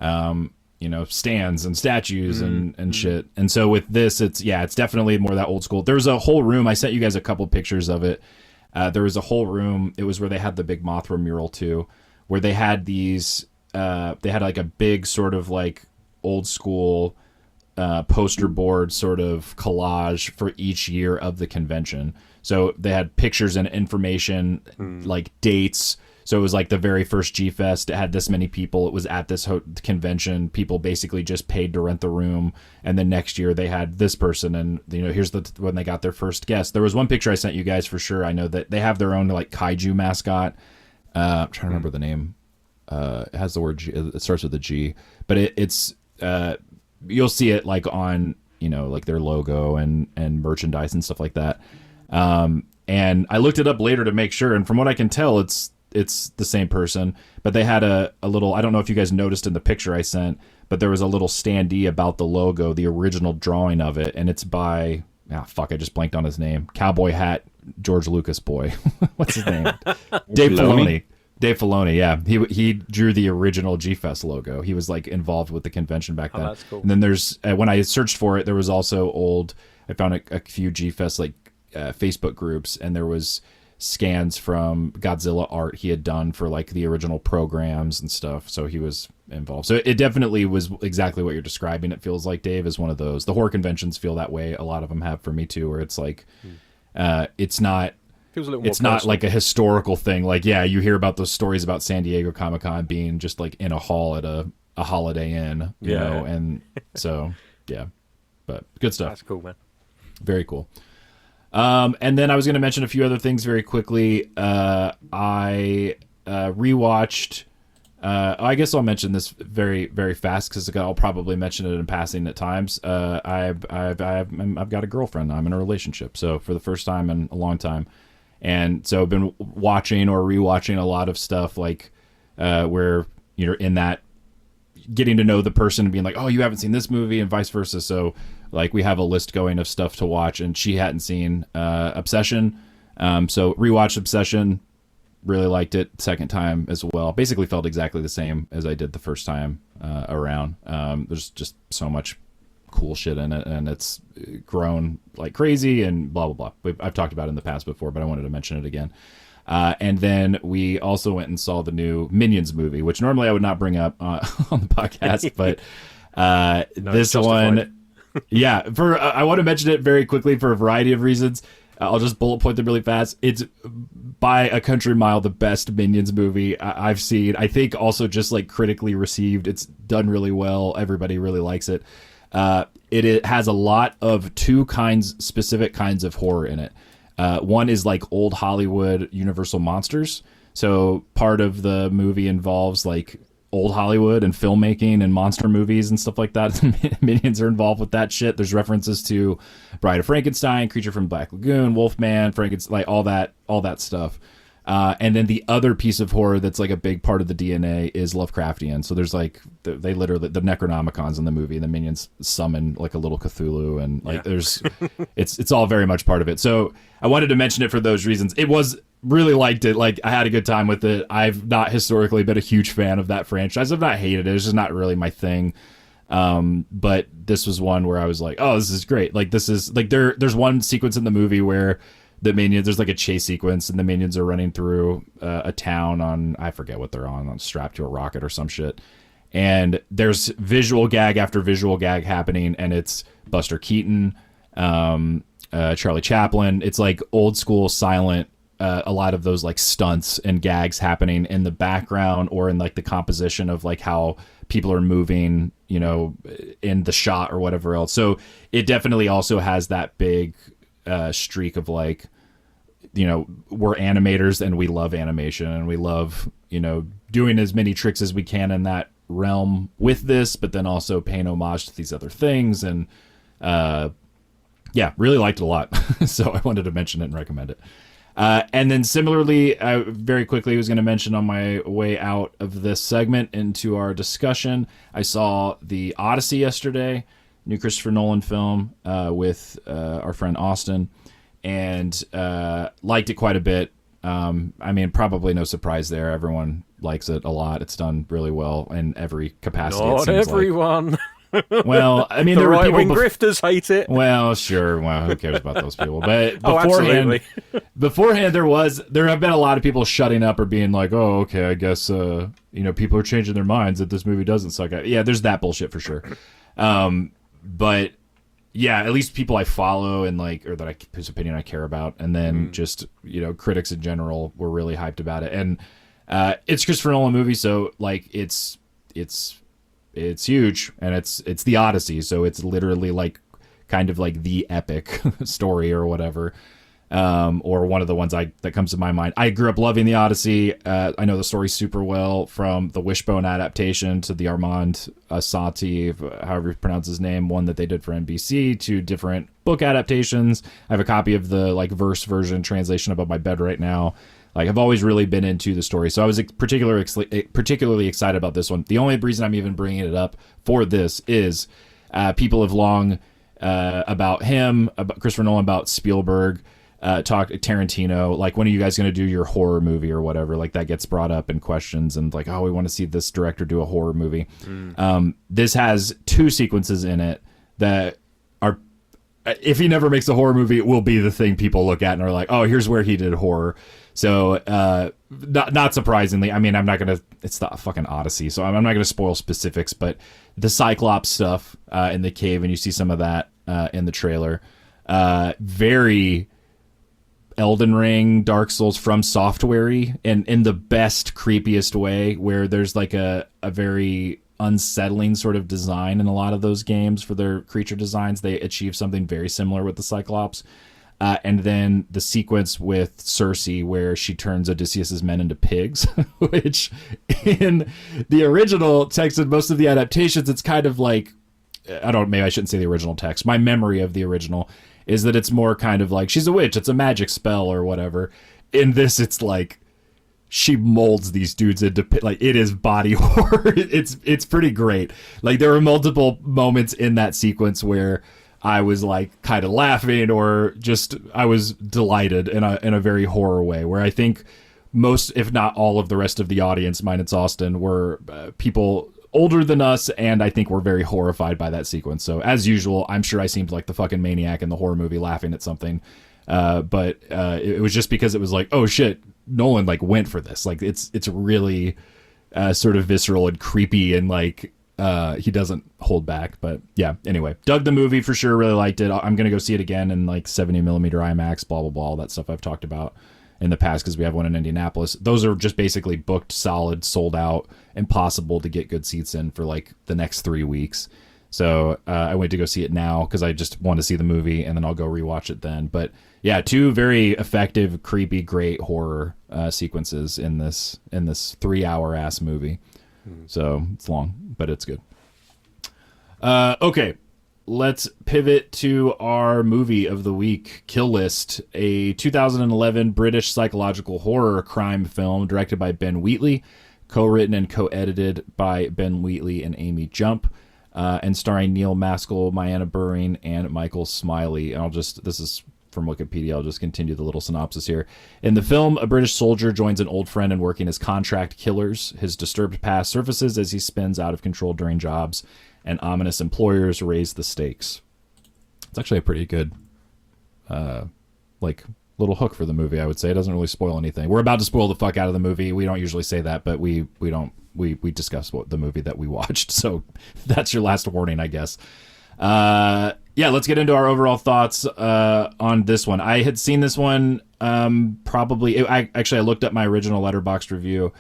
stands and statues and shit. And so with this, it's definitely more that old school. There's a whole room. I sent you guys a couple pictures of it. There was a whole room. It was where they had the big Mothra mural too, where they had these, they had like a big sort of like old school poster board sort of collage for each year of the convention. So they had pictures and information, like dates. So it was like the very first G-Fest, it had this many people. It was at this convention. People basically just paid to rent the room. And then next year they had this person, and here's when they got their first guest. There was one picture I sent you guys for sure. I know that they have their own like kaiju mascot. I'm trying to remember the name. It has the word G, it starts with a G, but it's you'll see it like on like their logo and merchandise and stuff like that. And I looked it up later to make sure, and from what I can tell, it's the same person. But they had a little, I don't know if you guys noticed in the picture I sent, but there was a little standee about the logo, the original drawing of it, and it's by I just blanked on his name. Cowboy hat George Lucas boy. What's his name? Dave Filoni. Dave Filoni, yeah. He drew the original G-Fest logo. He was like involved with the convention back then. That's cool. And then there's, when I searched for it, there was also I found a few G-Fest like Facebook groups, and there was scans from Godzilla art he had done for like the original programs and stuff. So he was involved. So it definitely was exactly what you're describing. It feels like Dave is one of those. The horror conventions feel that way. A lot of them have for me too, where it's like, it's not, feels a little more it's not like a historical thing. Like, you hear about those stories about San Diego Comic-Con being just like in a hall at a Holiday Inn, you know? And so, but good stuff. That's cool, man. Very cool. And then I was going to mention a few other things very quickly. I rewatched. I guess I'll mention this very, very fast because I'll probably mention it in passing at times. I've got a girlfriend. I'm in a relationship, so for the first time in a long time, and so I've been watching or rewatching a lot of stuff like where you're in that getting to know the person and being like, oh, you haven't seen this movie, and vice versa. So like we have a list going of stuff to watch, and she hadn't seen Obsession, so rewatched Obsession, really liked it second time as well. Basically felt exactly the same as I did the first time around. There's just so much cool shit in it, and it's grown like crazy and blah blah blah. I've talked about it in the past before, but I wanted to mention it again. And then we also went and saw the new Minions movie, which normally I would not bring up on the podcast, but this one, I want to mention it very quickly for a variety of reasons. I'll just bullet point them really fast. It's by a country mile the best Minions movie I've seen. I think also just like critically received. It's done really well. Everybody really likes it. It has a lot of specific kinds of horror in it. One is like old Hollywood Universal monsters. So part of the movie involves like old Hollywood and filmmaking and monster movies and stuff like that. Minions are involved with that shit. There's references to Bride of Frankenstein, Creature from Black Lagoon, Wolfman, Frankenstein, like all that stuff. And then the other piece of horror that's like a big part of the DNA is Lovecraftian. So there's like they literally the Necronomicons in the movie. The minions summon like a little Cthulhu, and like there's it's all very much part of it. So I wanted to mention it for those reasons. It was really liked it. Like I had a good time with it. I've not historically been a huge fan of that franchise. I've not hated it. It's just not really my thing. But this was one where I was like, oh, this is great. Like this is like there's one sequence in the movie where the minions, there's like a chase sequence and the minions are running through a town on, I forget what they're on strapped to a rocket or some shit. And there's visual gag after visual gag happening, and it's Buster Keaton, Charlie Chaplin. It's like old school silent, a lot of those like stunts and gags happening in the background or in like the composition of like how people are moving, you know, in the shot or whatever else. So it definitely also has that big streak of like, you know, we're animators and we love animation and we love, you know, doing as many tricks as we can in that realm with this, but then also paying homage to these other things. And yeah, really liked it a lot. So I wanted to mention it and recommend it. And then similarly, very quickly, I was going to mention on my way out of this segment into our discussion, I saw the Odyssey yesterday, new Christopher Nolan film with our friend Austin, and liked it quite a bit. I mean, probably no surprise there. Everyone likes it a lot. It's done really well in every capacity. Not everyone. Well, I mean, the there were right-wing people grifters hate it. Well, sure. Well, who cares about those people? But absolutely. beforehand, there have been a lot of people shutting up or being like, "Oh, okay, I guess you know, people are changing their minds that this movie doesn't suck." Yeah, there's that bullshit for sure. But yeah, at least people I follow and like, or that whose opinion I care about, and then just, you know, critics in general were really hyped about it. And it's Christopher Nolan movie, so like it's huge, and it's the Odyssey, so it's literally like kind of like the epic story or whatever, or one of the ones that comes to my mind. I grew up loving the Odyssey. I know the story super well, from the Wishbone adaptation to the Armand Assati, however you pronounce his name, one that they did for NBC, to different book adaptations. I have a copy of the like verse version translation above my bed right now. Like, I've always really been into the story, so I was particularly excited about this one. The only reason I'm even bringing it up for this is people have long about him, about Christopher Nolan, about Spielberg, Tarantino. Like, when are you guys going to do your horror movie or whatever? Like, that gets brought up in questions, and like, oh, we want to see this director do a horror movie. This has two sequences in it that are, if he never makes a horror movie, it will be the thing people look at and are like, oh, here's where he did horror. So, not surprisingly, I mean, I'm not going to, it's the fucking Odyssey, so I'm not going to spoil specifics, but the Cyclops stuff in the cave, and you see some of that in the trailer. Very Elden Ring, Dark Souls, From Software-y, and in the best, creepiest way, where there's like a very unsettling sort of design in a lot of those games for their creature designs. They achieve something very similar with the Cyclops. And then the sequence with Cersei where she turns Odysseus's men into pigs, which in the original text and most of the adaptations, it's kind of like, maybe I shouldn't say the original text. My memory of the original is that it's more kind of like, she's a witch, it's a magic spell or whatever. In this, it's like, she molds these dudes into, like, it is body horror. It's pretty great. Like, there were multiple moments in that sequence where I was like kind of laughing, or just I was delighted in a very horror way, where I think most, if not all, of the rest of the audience, minus Austin, were people older than us, and I think we're very horrified by that sequence. So as usual, I'm sure I seemed like the fucking maniac in the horror movie laughing at something, but it was just because it was like, oh shit, Nolan like went for this. Like it's really sort of visceral and creepy, and like he doesn't hold back. But yeah, anyway, dug the movie for sure, really liked it. I'm gonna go see it again in like 70mm IMAX, blah blah blah, all that stuff I've talked about in the past, because we have one in Indianapolis. Those are just basically booked, solid, sold out, impossible to get good seats in for like the next 3 weeks. So I went to go see it now because I just want to see the movie, and then I'll go rewatch it then. But yeah, 2 very effective, creepy, great horror sequences in this 3-hour ass movie. So it's long, but it's good. Okay, let's pivot to our movie of the week, Kill List, a 2011 British psychological horror crime film directed by Ben Wheatley, co-written and co-edited by Ben Wheatley and Amy Jump. And starring Neil Maskell, Mayanna Buring, and Michael Smiley. And this is from Wikipedia. I'll just continue the little synopsis here. In the film, a British soldier joins an old friend in working as contract killers. His disturbed past surfaces as he spins out of control during jobs, and ominous employers raise the stakes. It's actually a pretty good, little hook for the movie, I would say. It doesn't really spoil anything. We're about to spoil the fuck out of the movie. We don't usually say that, but we don't. We discussed the movie that we watched, so that's your last warning, I guess. Let's get into our overall thoughts on this one. I had seen this one I looked up my original Letterboxd review.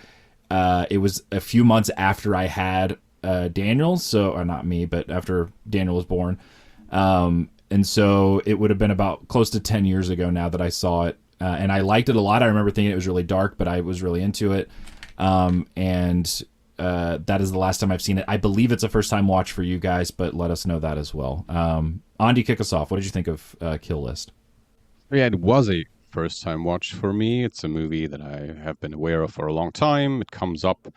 It was a few months after I had Daniel, or not me, but after Daniel was born. And so it would have been about close to 10 years ago now that I saw it. And I liked it a lot. I remember thinking it was really dark, but I was really into it. That is the last time I've seen it. I believe it's a first time watch for you guys, but let us know that as well. Andi, kick us off. What did you think of Kill List? Yeah, it was a first time watch for me. It's a movie that I have been aware of for a long time. It comes up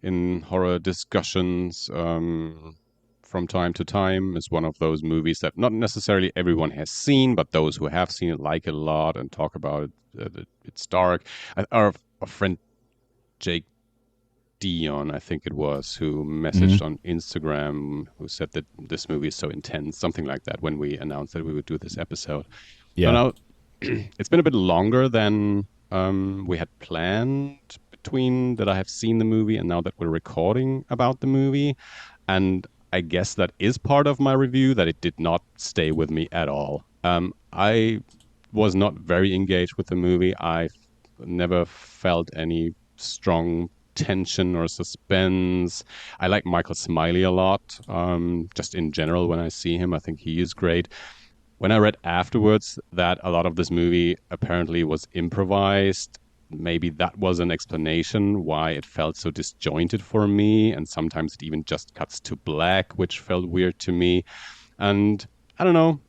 in horror discussions from time to time. It's one of those movies that not necessarily everyone has seen, but those who have seen it like it a lot and talk about it. It's dark. Our friend Jake Dion, I think it was, who messaged on Instagram, who said that this movie is so intense, something like that, when we announced that we would do this episode. Yeah. So now, it's been a bit longer than we had planned between that I have seen the movie and now that we're recording about the movie. And I guess that is part of my review, that it did not stay with me at all. I was not very engaged with the movie. I never felt any strong tension or suspense. I like Michael Smiley a lot. Just in general, when I see him, I think he is great. When I read afterwards that a lot of this movie apparently was improvised, maybe that was an explanation why it felt so disjointed for me, and sometimes it even just cuts to black, which felt weird to me. And I don't know,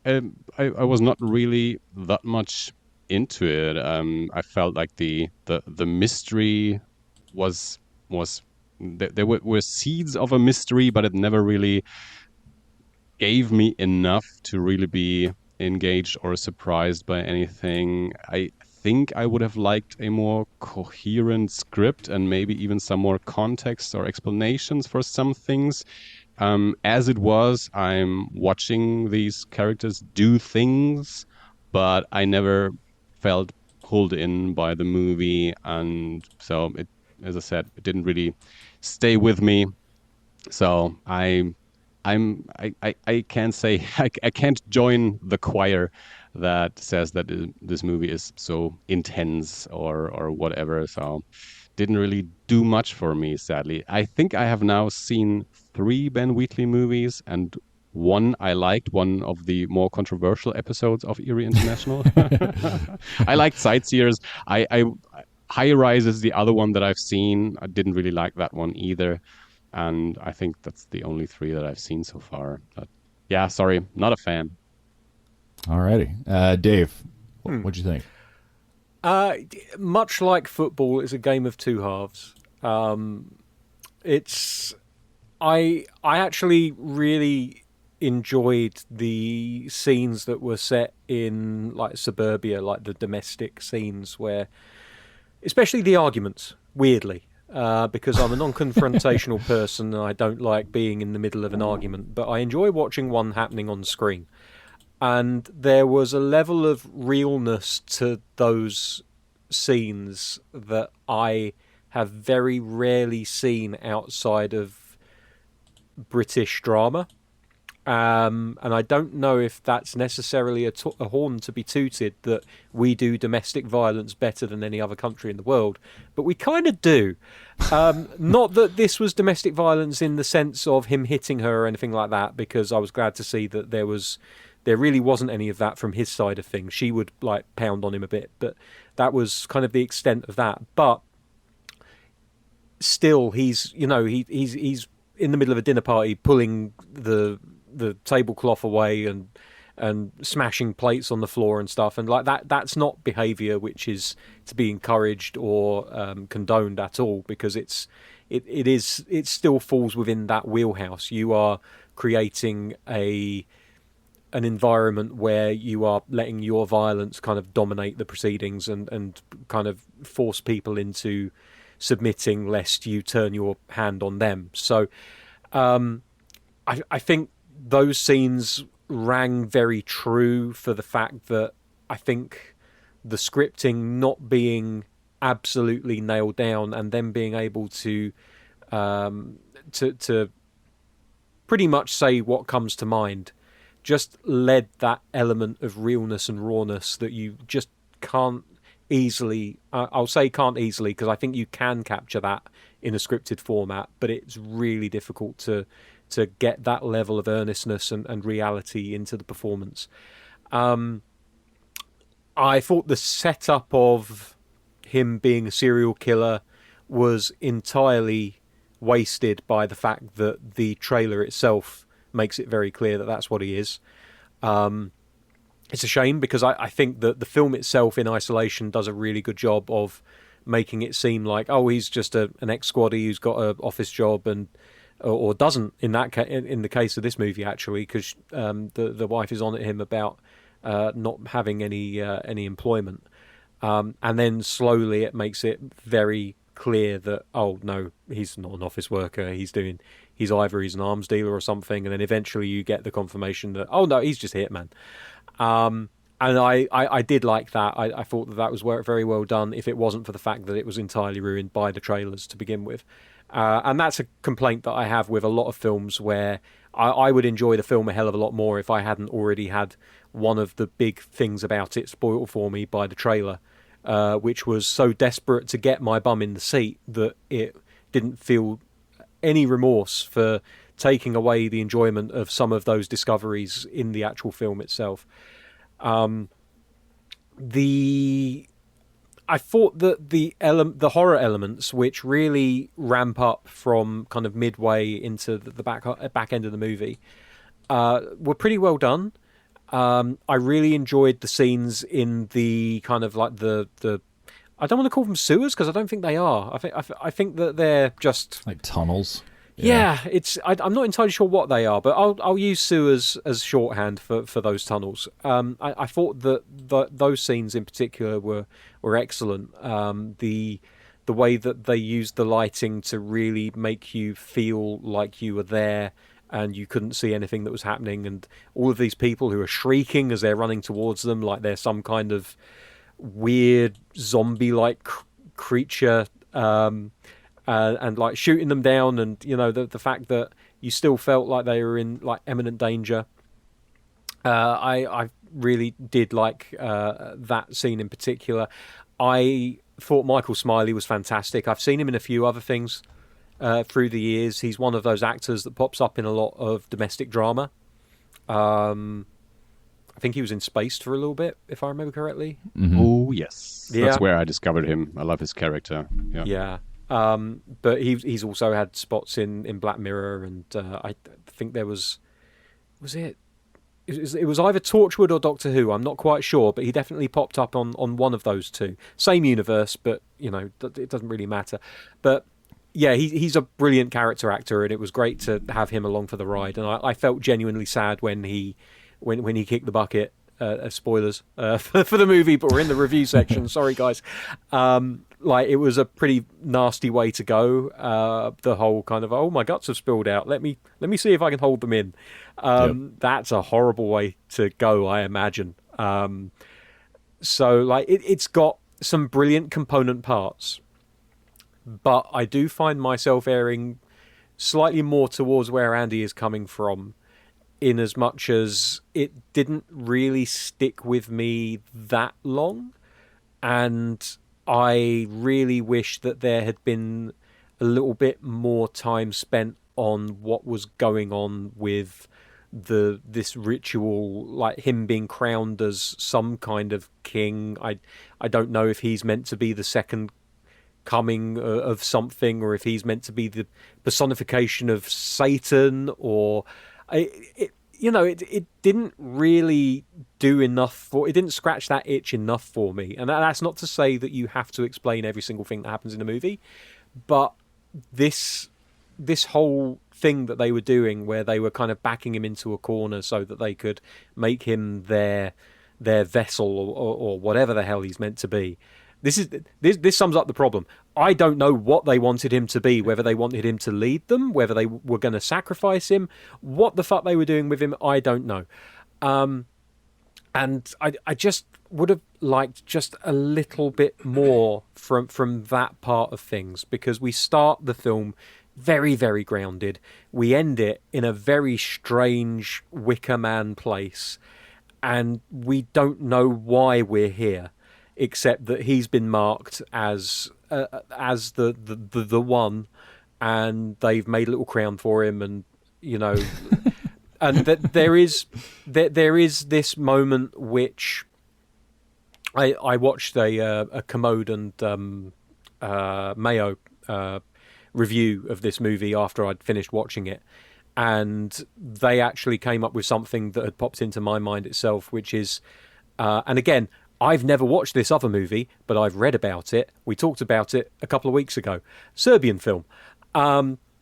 I was not really that much into it. I felt like the mystery was there were seeds of a mystery, but it never really gave me enough to really be engaged or surprised by anything. I think I would have liked a more coherent script and maybe even some more context or explanations for some things. As it was, I'm watching these characters do things, but I never felt pulled in by the movie, and so it, as I said, it didn't really stay with me. So I can't say I can't join the choir that says that this movie is so intense or whatever. So didn't really do much for me, sadly. I think I have now seen 3 Ben Wheatley movies, and one I liked, one of the more controversial episodes of Eerie International. I liked Sightseers. High Rise is the other one that I've seen. I didn't really like that one either. And I think that's the only 3 that I've seen so far. But yeah, sorry, not a fan. Alrighty. Dave, what'd you think? Much like football, it's a game of 2 halves. I actually really enjoyed the scenes that were set in like suburbia, like the domestic scenes where, especially the arguments, weirdly. Because I'm a non-confrontational person and I don't like being in the middle of an argument, but I enjoy watching one happening on screen. And there was a level of realness to those scenes that I have very rarely seen outside of British drama. And I don't know if that's necessarily a horn to be tooted that we do domestic violence better than any other country in the world, but we kind of do. Not that this was domestic violence in the sense of him hitting her or anything like that, because I was glad to see that there really wasn't any of that from his side of things. She would like pound on him a bit, but that was kind of the extent of that. But still, he's in the middle of a dinner party pulling the tablecloth away and smashing plates on the floor and stuff, and like that's not behavior which is to be encouraged or condoned at all, because it still falls within that wheelhouse. You are creating an environment where you are letting your violence kind of dominate the proceedings and kind of force people into submitting lest you turn your hand on them. So I think those scenes rang very true for the fact that I think the scripting not being absolutely nailed down and them being able to pretty much say what comes to mind just led that element of realness and rawness that you just can't easily, I'll say can't easily, because I think you can capture that in a scripted format, but it's really difficult to get that level of earnestness and reality into the performance. I thought the setup of him being a serial killer was entirely wasted by the fact that the trailer itself makes it very clear that that's what he is. It's a shame, because I think that the film itself in isolation does a really good job of making it seem like, oh, he's just an ex-squaddie who's got an office job, or doesn't in the case of this movie, actually, because the wife is on at him about not having any employment, and then slowly it makes it very clear that, oh no, he's not an office worker, he's either he's an arms dealer or something, and then eventually you get the confirmation that, oh no, he's just a hitman. And I did like that. I thought that was very well done, if it wasn't for the fact that it was entirely ruined by the trailers to begin with. And that's a complaint that I have with a lot of films, where I would enjoy the film a hell of a lot more if I hadn't already had one of the big things about it spoiled for me by the trailer, which was so desperate to get my bum in the seat that it didn't feel any remorse for taking away the enjoyment of some of those discoveries in the actual film itself. I thought that the horror elements, which really ramp up from kind of midway into the back end of the movie, were pretty well done. I really enjoyed the scenes in the kind of like the I don't want to call them sewers, because I don't think they are. I think that they're just like tunnels. Yeah, I'm not entirely sure what they are, but I'll use sewers as shorthand for those tunnels. I thought that those scenes in particular were excellent. The way that they used the lighting to really make you feel like you were there and you couldn't see anything that was happening, and all of these people who are shrieking as they're running towards them like they're some kind of weird zombie-like creature. And like shooting them down, and the fact that you still felt like they were in like imminent danger. I really did like that scene in particular. I thought Michael Smiley was fantastic. I've seen him in a few other things through the years. He's one of those actors that pops up in a lot of domestic drama. I think he was in Spaced for a little bit, if I remember correctly. Mm-hmm. Oh yes, yeah. That's where I discovered him. I love his character. Yeah. But he's also had spots in Black Mirror, and I think there was it was either Torchwood or Doctor Who, I'm not quite sure, but he definitely popped up on one of those two. Same universe, but it doesn't really matter. But yeah, he's a brilliant character actor, and it was great to have him along for the ride. And I felt genuinely sad when he kicked the bucket. Spoilers for the movie, but we're in the review section. Sorry, guys. Like, it was a pretty nasty way to go. The whole kind of, oh, my guts have spilled out. Let me see if I can hold them in. That's a horrible way to go, I imagine. So, like, it's got some brilliant component parts, but I do find myself erring slightly more towards where Andy is coming from, in as much as it didn't really stick with me that long. And I really wish that there had been a little bit more time spent on what was going on with this ritual, like him being crowned as some kind of king. I don't know if he's meant to be the second coming of something, or if he's meant to be the personification of Satan, or it didn't really do enough it didn't scratch that itch enough for me. And that's not to say that you have to explain every single thing that happens in a movie, but this whole thing that they were doing, where they were kind of backing him into a corner so that they could make him their vessel, or whatever the hell he's meant to be. This sums up the problem. I don't know what they wanted him to be, whether they wanted him to lead them, whether they were going to sacrifice him, what the fuck they were doing with him, I don't know. And I just would have liked just a little bit more from that part of things, because we start the film very, very grounded. We end it in a very strange Wicker Man place, and we don't know why we're here, except that he's been marked as the one, and they've made a little crown for him, and and that there is this moment which I watched a Commode and Mayo review of this movie after I'd finished watching it, and they actually came up with something that had popped into my mind itself, which is, and again, I've never watched this other movie, but I've read about it. We talked about it a couple of weeks ago. Serbian film.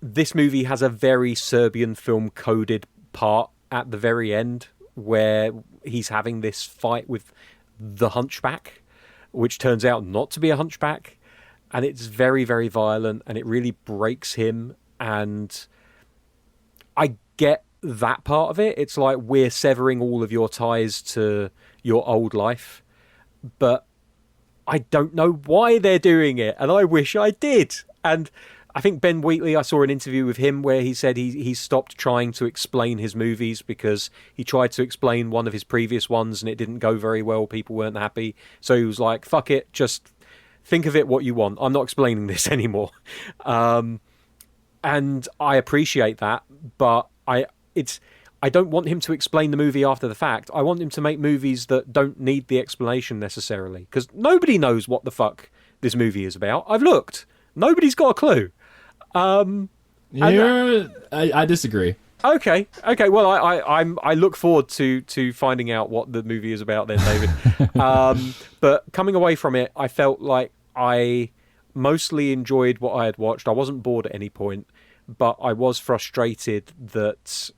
This movie has a very Serbian film coded part at the very end, where he's having this fight with the hunchback, which turns out not to be a hunchback. And it's very, very violent, and it really breaks him. And I get that part of it. It's like, we're severing all of your ties to your old life. But I don't know why they're doing it, and I wish I did. And I think Ben Wheatley, I saw an interview with him where he said he stopped trying to explain his movies because he tried to explain one of his previous ones and it didn't go very well. People weren't happy. So he was like, fuck it, just think of it what you want. I'm not explaining this anymore. And I appreciate that, but I don't want him to explain the movie after the fact. I want him to make movies that don't need the explanation necessarily, because nobody knows what the fuck this movie is about. I've looked. Nobody's got a clue. I disagree. Okay. Well, I look forward to finding out what the movie is about then, David. But coming away from it, I felt like I mostly enjoyed what I had watched. I wasn't bored at any point, but I was frustrated that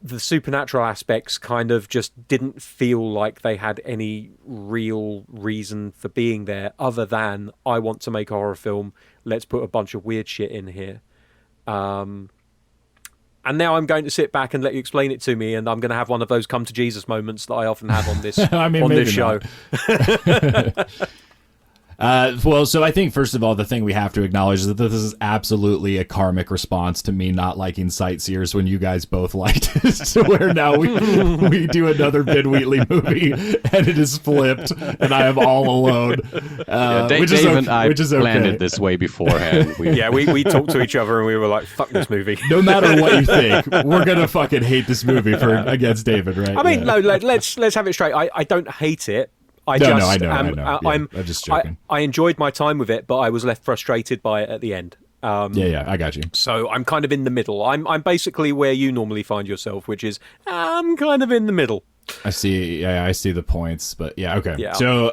the supernatural aspects kind of just didn't feel like they had any real reason for being there, other than, I want to make a horror film, let's put a bunch of weird shit in here. And now I'm going to sit back and let you explain it to me, and I'm going to have one of those come to Jesus moments that I often have on this this show. Well, so I think, first of all, the thing we have to acknowledge is that this is absolutely a karmic response to me not liking Sightseers when you guys both liked it. So where now we do another Ben Wheatley movie and it is flipped and I am all alone. Dave and I planned it this way beforehand. We talked to each other and we were like, fuck this movie. No matter what you think, we're going to fucking hate this movie against David, right? I mean, no, let's have it straight. I don't hate it. I know. I'm just joking. I enjoyed my time with it, but I was left frustrated by it at the end. I got you. So I'm kind of in the middle. I'm basically where you normally find yourself, which is I'm kind of in the middle. I see. Yeah, I see the points, but yeah, okay. Yeah. So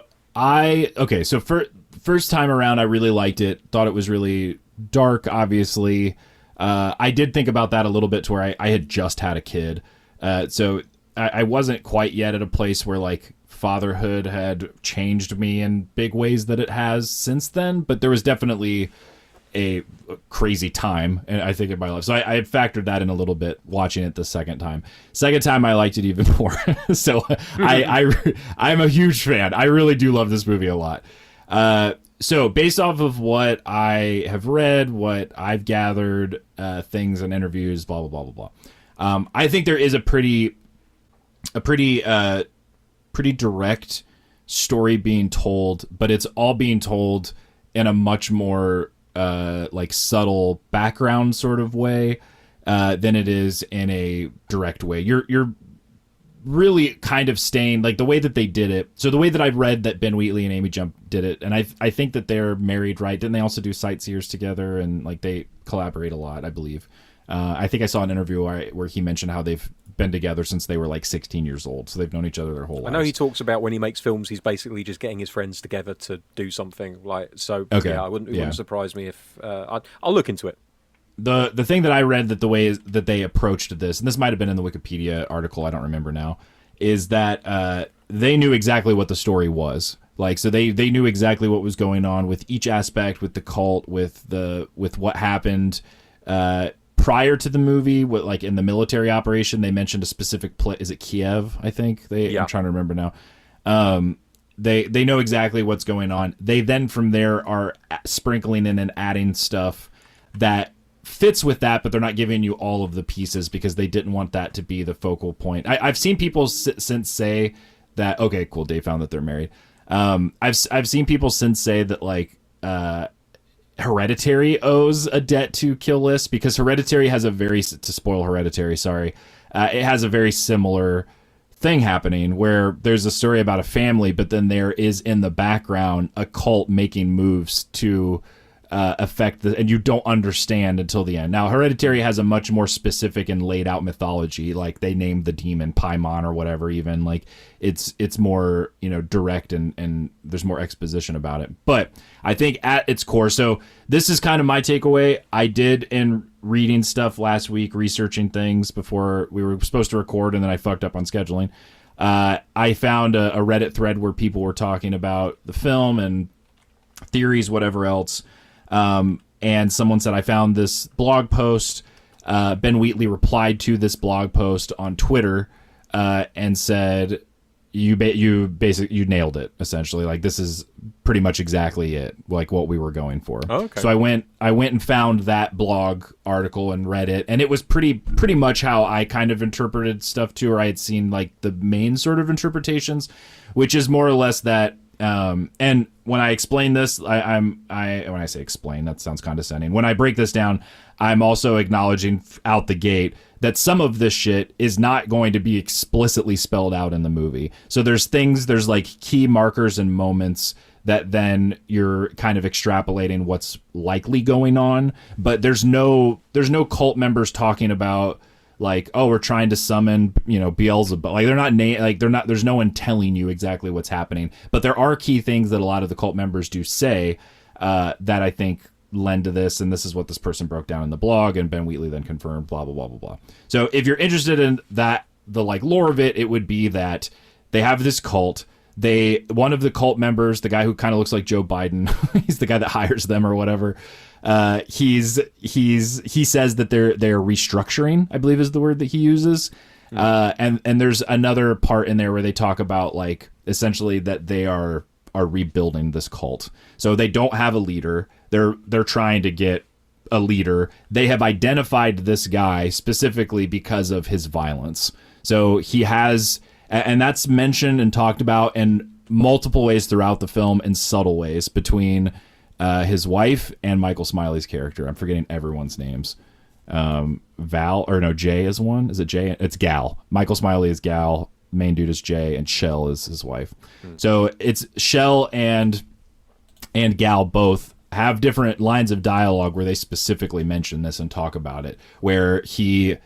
first time around, I really liked it. Thought it was really dark. Obviously, I did think about that a little bit, to where I had just had a kid, so I wasn't quite yet at a place where like fatherhood had changed me in big ways that it has since then, but there was definitely a crazy time, and I think, in my life. So I had factored that in a little bit watching it the second time. Second time, I liked it even more. So I'm a huge fan. I really do love this movie a lot. So based off of what I have read, what I've gathered, things and interviews, blah blah blah blah blah. I think there is a pretty direct story being told, but it's all being told in a much more like subtle background sort of way than it is in a direct way. You're really kind of staying like the way that they did it. So the way that I've read that Ben Wheatley and Amy Jump did it, and I think that they're married, right? Didn't they also do Sightseers together, and like they collaborate a lot, I believe. I think I saw an interview where he mentioned how they've been together since they were like 16 years old, so they've known each other their whole lives. I know he talks about when he makes films, he's basically just getting his friends together to do something like so. Okay. Yeah, it wouldn't surprise me if I'll look into it. The thing that I read that the way that they approached this, and this might have been in the Wikipedia article, I don't remember now, is that they knew exactly what the story was. Like, so they knew exactly what was going on with each aspect, with the cult, with what happened prior to the movie. What, like in the military operation, they mentioned a specific place. Is it Kiev? I think I'm trying to remember now. They know exactly what's going on. They then from there are sprinkling in and adding stuff that fits with that, but they're not giving you all of the pieces because they didn't want that to be the focal point. I've seen people since say that, okay, cool, Dave found that they're married. I've seen people since say that like Hereditary owes a debt to Kill List because Hereditary has to spoil Hereditary, sorry. It has a very similar thing happening where there's a story about a family, but then there is in the background a cult making moves to affect and you don't understand until the end. Now, Hereditary has a much more specific and laid out mythology. Like they named the demon Paimon or whatever. Even like it's more direct and there's more exposition about it. But I think at its core, so this is kind of my takeaway. I did in reading stuff last week, researching things before we were supposed to record, and then I fucked up on scheduling. I found a Reddit thread where people were talking about the film and theories, whatever else. And someone said, I found this blog post. Ben Wheatley replied to this blog post on Twitter and said, you nailed it, essentially. Like, this is pretty much exactly it, like what we were going for. Oh, okay. So I went and found that blog article and read it, and it was pretty much how I kind of interpreted stuff too, or I had seen like the main sort of interpretations, which is more or less that. And when I explain this, when I say explain, that sounds condescending. When I break this down, I'm also acknowledging out the gate that some of this shit is not going to be explicitly spelled out in the movie. So there's like key markers and moments that then you're kind of extrapolating what's likely going on, but there's no cult members talking about like, oh, we're trying to summon, Beelzebub. Like there's no one telling you exactly what's happening. But there are key things that a lot of the cult members do say that I think lend to this, and this is what this person broke down in the blog, and Ben Wheatley then confirmed, blah, blah, blah, blah, blah. So if you're interested in that, the like lore of it would be that they have this cult. One of the cult members, the guy who kind of looks like Joe Biden, he's the guy that hires them or whatever. He says that they're restructuring, I believe is the word that he uses. And there's another part in there where they talk about like essentially that they are rebuilding this cult. So they don't have a leader. They're trying to get a leader. They have identified this guy specifically because of his violence. So he has, and that's mentioned and talked about in multiple ways throughout the film in subtle ways between his wife and Michael Smiley's character. I'm forgetting everyone's names. Jay is one. Is it Jay? It's Gal. Michael Smiley is Gal. Main dude is Jay, and Shell is his wife. So it's Shell and Gal both have different lines of dialogue where they specifically mention this and talk about it, where he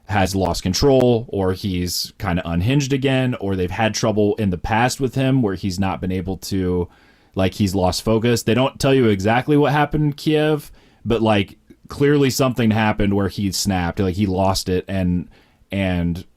has lost control or he's kind of unhinged again, or they've had trouble in the past with him where he's not been able to, like, he's lost focus. They don't tell you exactly what happened in Kiev, but like clearly something happened where he snapped, like he lost it and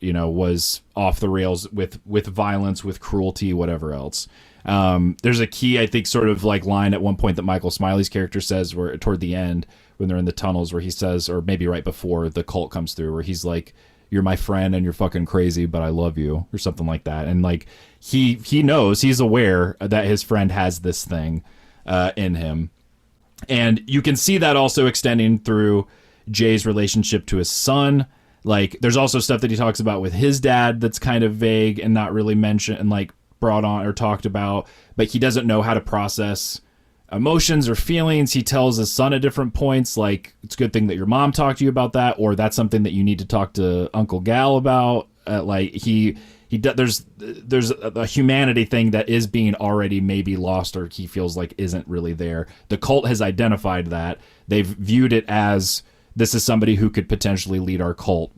was off the rails with violence, with cruelty, whatever else. There's a key, I think, sort of like line at one point that Michael Smiley's character says where toward the end when they're in the tunnels where he says, or maybe right before the cult comes through, where he's like, you're my friend and you're fucking crazy, but I love you, or something like that. And like he knows, he's aware that his friend has this thing. in him. And you can see that also extending through Jay's relationship to his son. Like, there's also stuff that he talks about with his dad that's kind of vague and not really mentioned and like brought on or talked about, but he doesn't know how to process emotions or feelings. He tells his son at different points, like, it's a good thing that your mom talked to you about that, or that's something that you need to talk to Uncle Gal about. There's a humanity thing that is being already maybe lost, or he feels like isn't really there. The cult has identified that. They've viewed it as, this is somebody who could potentially lead our cult.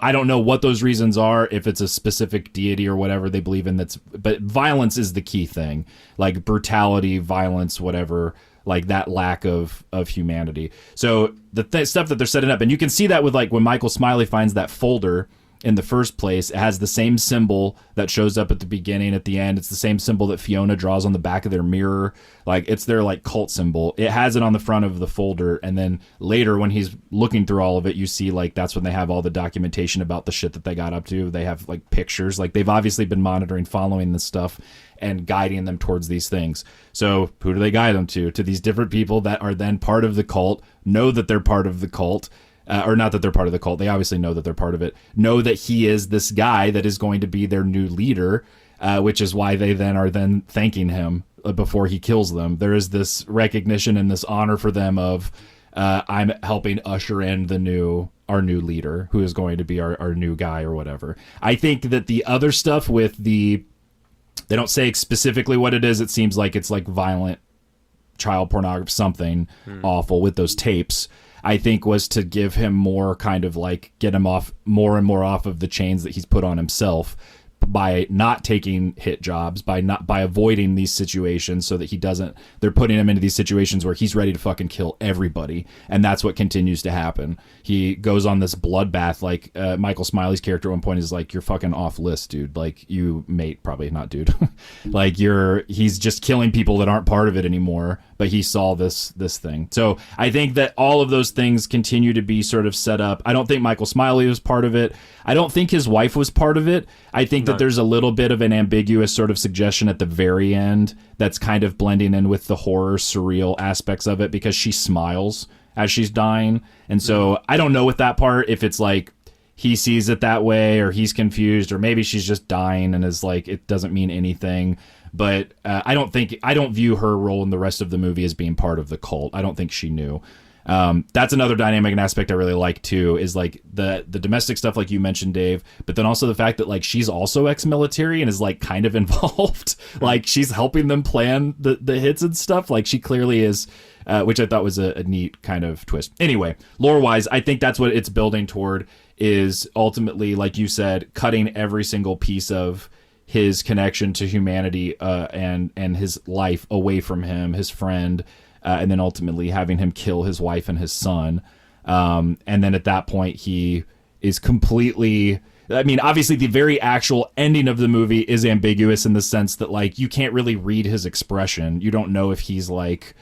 I don't know what those reasons are, if it's a specific deity or whatever they believe in. But violence is the key thing, like brutality, violence, whatever, like that lack of humanity. So the stuff that they're setting up, and you can see that with like when Michael Smiley finds that folder in the first place, it has the same symbol that shows up at the beginning, at the end. It's the same symbol that Fiona draws on the back of their mirror. Like, it's their like cult symbol. It has it on the front of the folder, and then later when he's looking through all of it, you see like that's when they have all the documentation about the shit that they got up to. They have like pictures. Like, they've obviously been monitoring, following this stuff and guiding them towards these things. So who do they guide them to? To these different people that are then part of the cult, know that they're part of the cult. Or not that they're part of the cult. They obviously know that they're part of it. Know that he is this guy that is going to be their new leader, which is why they then are thanking him before he kills them. There is this recognition and this honor for them of, I'm helping usher in our new leader, who is going to be our new guy or whatever. I think that the other stuff with they don't say specifically what it is. It seems like it's like violent child pornography, something awful with those tapes. I think was to give him more kind of like get him off more and more off of the chains that he's put on himself by not taking hit jobs, by avoiding these situations, so that they're putting him into these situations where he's ready to fucking kill everybody. And that's what continues to happen. He goes on this bloodbath. Like Michael Smiley's character at one point is like, you're fucking off list, dude. Like, you mate, probably not dude. Like, he's just killing people that aren't part of it anymore. But he saw this thing. So I think that all of those things continue to be sort of set up. I don't think Michael Smiley was part of it. I don't think his wife was part of it. I think that there's a little bit of an ambiguous sort of suggestion at the very end that's kind of blending in with the horror, surreal aspects of it, because she smiles as she's dying. And so I don't know with that part, if it's like he sees it that way, or he's confused, or maybe she's just dying and is like, it doesn't mean anything. But I don't view her role in the rest of the movie as being part of the cult. I don't think she knew. That's another dynamic and aspect I really like too, is like the domestic stuff, like you mentioned, Dave, but then also the fact that like she's also ex-military and is like kind of involved. Like, she's helping them plan the hits and stuff. Like, she clearly is, which I thought was a neat kind of twist. Anyway, lore-wise, I think that's what it's building toward, is ultimately, like you said, cutting every single piece of his connection to humanity and his life away from him, his friend, and then ultimately having him kill his wife and his son. And then at that point, he is completely... I mean, obviously, the very actual ending of the movie is ambiguous in the sense that, like, you can't really read his expression. You don't know if he's, like,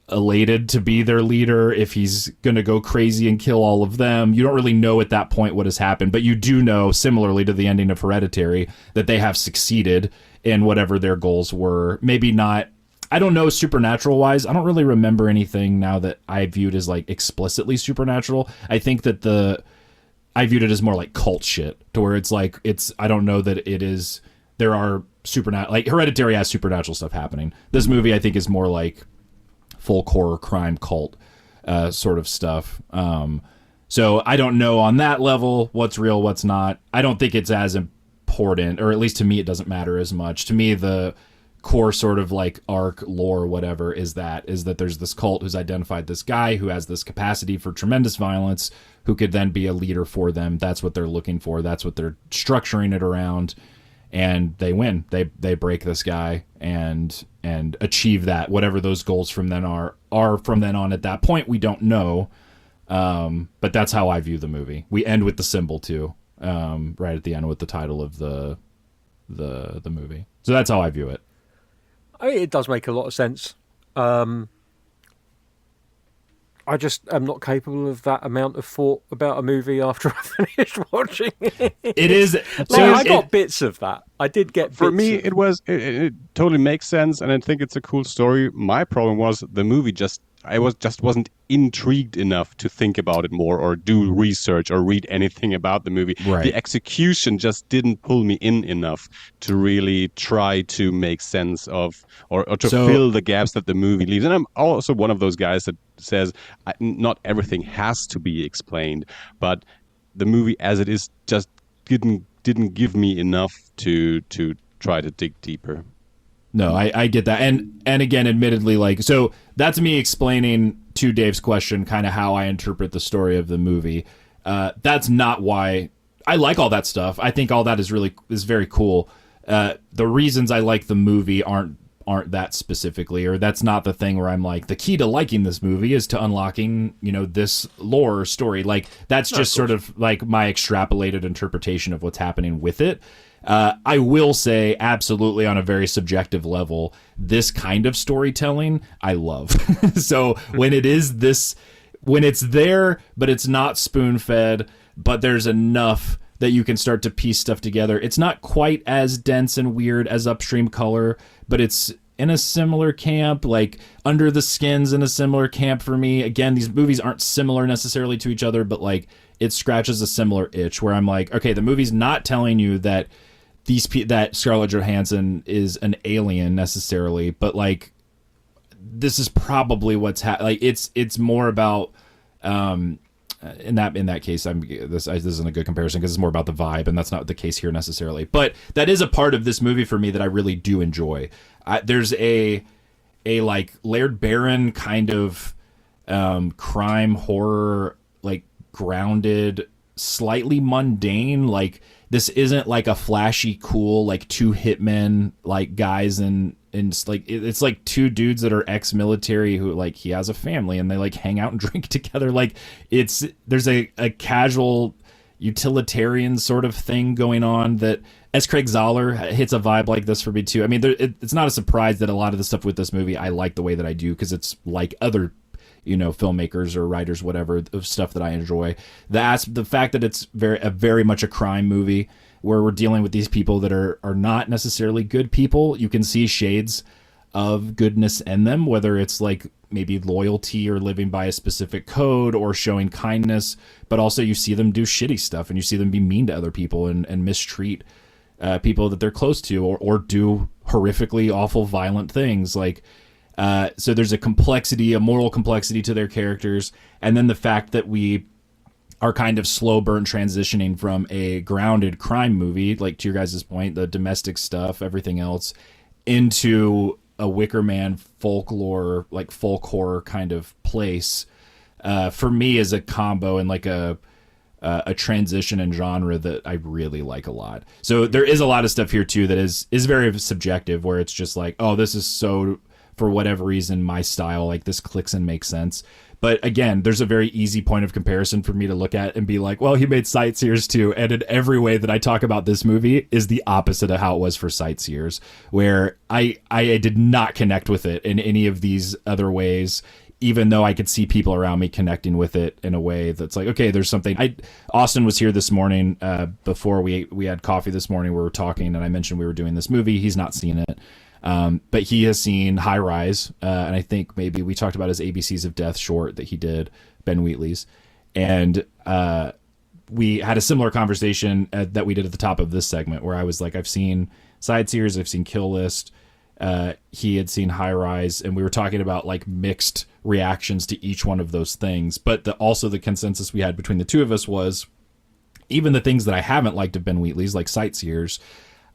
elated to be their leader, if he's gonna go crazy and kill all of them. You don't really know at that point what has happened, but you do know, similarly to the ending of Hereditary, that they have succeeded in whatever their goals were. Maybe not, I don't know, supernatural wise, I don't really remember anything now that I viewed as like explicitly supernatural. I think that I viewed it as more like cult shit, to where it's like, I don't know that it is, there are supernatural, like Hereditary has supernatural stuff happening. This movie I think is more like folk horror, crime, cult sort of stuff. So I don't know on that level what's real, what's not. I don't think it's as important, or at least to me it doesn't matter as much. To me, the core sort of like arc, lore, whatever, is that there's this cult who's identified this guy who has this capacity for tremendous violence, who could then be a leader for them. That's what they're looking for. That's what they're structuring it around. And they win. They break this guy and achieve that. Whatever those goals from then are from then on. At that point, we don't know. But that's how I view the movie. We end with the symbol too, right at the end with the title of the movie. So that's how I view it. I mean, it does make a lot of sense. I just am not capable of that amount of thought about a movie after I finished watching it. It is. So I got bits of that. I did get for bits me. of... It totally makes sense, and I think it's a cool story. My problem was the movie wasn't intrigued enough to think about it more or do research or read anything about the movie. Right. The execution just didn't pull me in enough to really try to make sense of or to fill the gaps that the movie leaves. And I'm also one of those guys that says not everything has to be explained, but the movie as it is just didn't give me enough to try to dig deeper. No, I get that. And again, admittedly, like, so that's me explaining to Dave's question kind of how I interpret the story of the movie. That's not why I like all that stuff. I think all that is very cool. The reasons I like the movie aren't that specifically, or that's not the thing where I'm like, the key to liking this movie is to unlocking, this lore story. Like, that's just sort of like my extrapolated interpretation of what's happening with it. I will say, absolutely, on a very subjective level, this kind of storytelling I love. So when it's there, but it's not spoon-fed, but there's enough that you can start to piece stuff together. It's not quite as dense and weird as Upstream Color, but it's in a similar camp. Like, Under the Skin's in a similar camp for me. Again, these movies aren't similar necessarily to each other, but like, it scratches a similar itch where I'm like, okay, the movie's not telling you that that Scarlett Johansson is an alien necessarily, but like, this is probably what's like, it's more about in that case, this isn't a good comparison because it's more about the vibe, and that's not the case here necessarily. But that is a part of this movie for me that I really do enjoy. There's a like Laird Barron kind of crime horror, like grounded, slightly mundane. Like, this isn't like a flashy, cool, like two hitmen, like guys and like, it's like two dudes that are ex-military who, like, he has a family and they like hang out and drink together. Like, there's a casual utilitarian sort of thing going on that, as Craig Zoller, hits a vibe like this for me too. I mean, it's not a surprise that a lot of the stuff with this movie I like the way that I do, because it's like other filmmakers or writers, whatever, of stuff that I enjoy. The fact that it's very much a crime movie where we're dealing with these people that are not necessarily good people. You can see shades of goodness in them, whether it's like maybe loyalty or living by a specific code or showing kindness, but also you see them do shitty stuff and you see them be mean to other people and mistreat people that they're close to, or do horrifically awful, violent things. Like, so there's a moral complexity to their characters. And then the fact that we are kind of slow burn transitioning from a grounded crime movie, like to your guys' point, the domestic stuff, everything else, into a Wicker Man folklore, like folk horror kind of place, for me is a combo and like a transition in genre that I really like a lot. So there is a lot of stuff here too that is very subjective, where it's just like, oh, this is so, for whatever reason, my style, like this clicks and makes sense. But again, there's a very easy point of comparison for me to look at and be like, well, he made Sightseers too. And in every way that I talk about this movie is the opposite of how it was for Sightseers, where I did not connect with it in any of these other ways, even though I could see people around me connecting with it in a way that's like, okay, there's something. Austin was here this morning, before we had coffee this morning. We were talking and I mentioned we were doing this movie. He's not seen it. But he has seen High Rise, and I think maybe we talked about his ABCs of Death short that he did, Ben Wheatley's, and we had a similar conversation that we did at the top of this segment, where I was like, I've seen Sightseers, I've seen Kill List, he had seen High Rise, and we were talking about like mixed reactions to each one of those things. But also the consensus we had between the two of us was, even the things that I haven't liked of Ben Wheatley's, like Sightseers,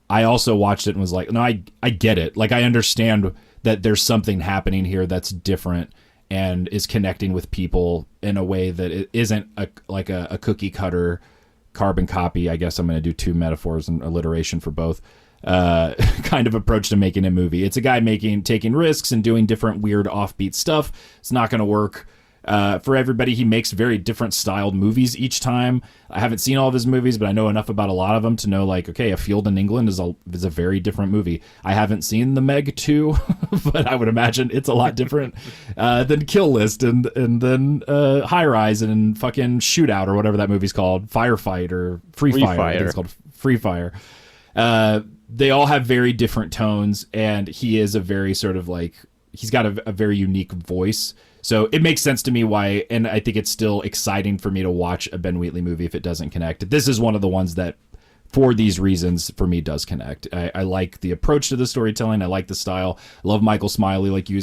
I also watched it and was like, no, I get it. Like, I understand that there's something happening here that's different and is connecting with people in a way that it isn't a cookie cutter carbon copy. I guess I'm going to do two metaphors and alliteration for both, kind of approach to making a movie. It's a guy taking risks and doing different weird offbeat stuff. It's not going to work for everybody. He makes very different styled movies each time. I haven't seen all of his movies, but I know enough about a lot of them to know, like, okay, A Field in England is a very different movie. I haven't seen The Meg 2, but I would imagine it's a lot different than Kill List and then High Rise and fucking Shootout or whatever that movie's called, Firefight or Free Fire. I think it's called Free Fire. They all have very different tones, and he is a very sort of like, he's got a very unique voice. So it makes sense to me why, and I think it's still exciting for me to watch a Ben Wheatley movie if it doesn't connect. This is one of the ones that, for these reasons, for me, does connect. I like the approach to the storytelling. I like the style. I love Michael Smiley, like you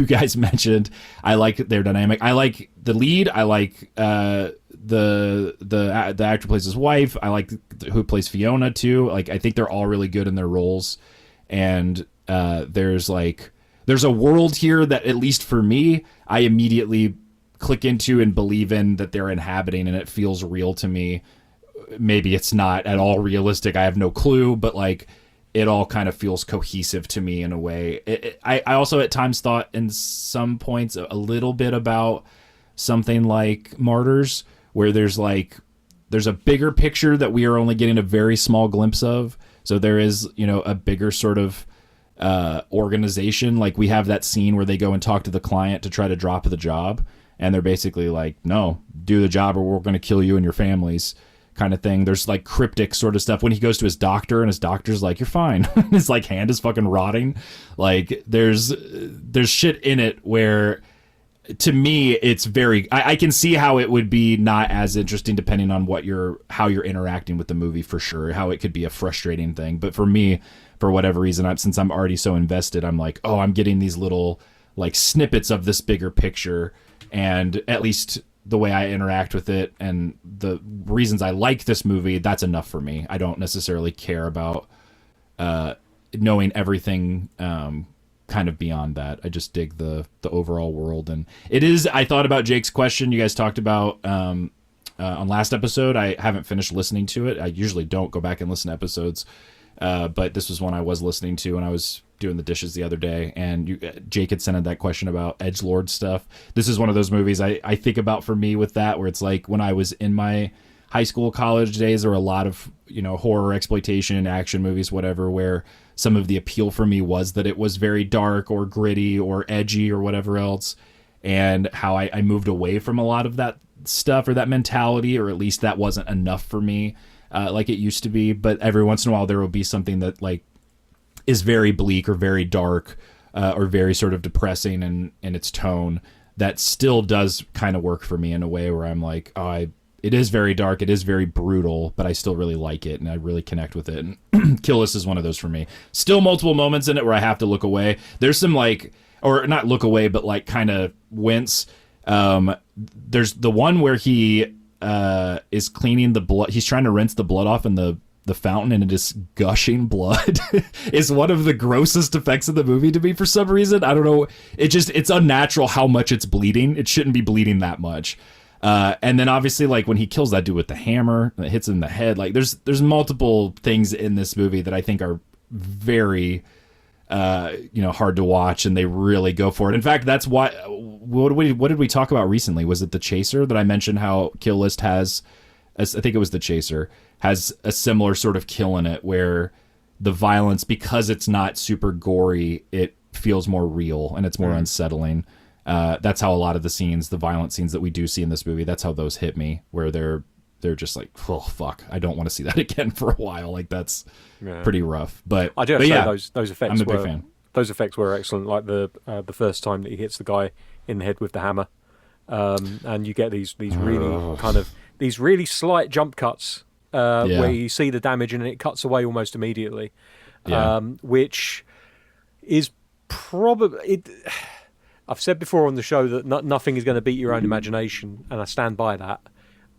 guys mentioned. I like their dynamic. I like the lead. I like the actor who plays his wife. I like who plays Fiona too. Like, I think they're all really good in their roles, and there's a world here that, at least for me, I immediately click into and believe in, that they're inhabiting, and it feels real to me. Maybe it's not at all realistic. I have no clue, but like, it all kind of feels cohesive to me in a way. I also at times thought in some points a little bit about something like Martyrs, where there's a bigger picture that we are only getting a very small glimpse of. So there is, a bigger sort of organization. Like, we have that scene where they go and talk to the client to try to drop the job, and they're basically like, no, do the job or we're going to kill you and your families, kind of thing. There's like cryptic sort of stuff when he goes to his doctor, and his doctor's like, you're fine. His like hand is fucking rotting. Like, there's shit in it where, to me, it's very, I can see how it would be not as interesting depending on how you're interacting with the movie, for sure, how it could be a frustrating thing. But for me, for whatever reason, since I'm already so invested, I'm like, oh, I'm getting these little like snippets of this bigger picture, and at least the way I interact with it and the reasons I like this movie, that's enough for me. I don't necessarily care about knowing everything kind of beyond that. I just dig the overall world. And it is, I thought about Jake's question you guys talked about on last episode. I haven't finished listening to it. I usually don't go back and listen to episodes. But this was one I was listening to when I was doing the dishes the other day, and Jake had sent in that question about edgelord stuff. This is one of those movies I think about for me with that, where it's like, when I was in my high school, college days, there were a lot of, horror, exploitation, action movies, whatever, where some of the appeal for me was that it was very dark or gritty or edgy or whatever else, and how I moved away from a lot of that stuff or that mentality, or at least that wasn't enough for me. Like it used to be. But every once in a while there will be something that like is very bleak or very dark or very sort of depressing in its tone, that still does kind of work for me in a way where I'm like, oh, it is very dark, it is very brutal, but I still really like it and I really connect with it. And Kill List is one of those for me. Still multiple moments in it where I have to look away. There's some like, or not look away, but like kind of wince. There's the one where he is cleaning the blood. He's trying to rinse the blood off in the fountain, and it is gushing blood. Is one of the grossest effects of the movie to me for some reason. I don't know. It's unnatural how much it's bleeding. It shouldn't be bleeding that much. And then obviously, like when he kills that dude with the hammer that hits him in the head, like there's multiple things in this movie that I think are very hard to watch, and they really go for it. In fact, that's why. What did we talk about recently? Was it The Chaser that I mentioned how Kill List has? I think it was The Chaser, has a similar sort of kill in it, where the violence, because it's not super gory, it feels more real and it's more unsettling. That's how a lot of the violent scenes that we do see in this movie, that's how those hit me, where they're just like, oh fuck, I don't want to see that again for a while. Like that's pretty rough. But I do have to say those effects. I'm a big fan. Those effects were excellent. Like the first time that he hits the guy in the head with the hammer, and you get these really kind of these really slight jump cuts where you see the damage and it cuts away almost immediately, which is probably. I've said before on the show that nothing is going to beat your own imagination, and I stand by that.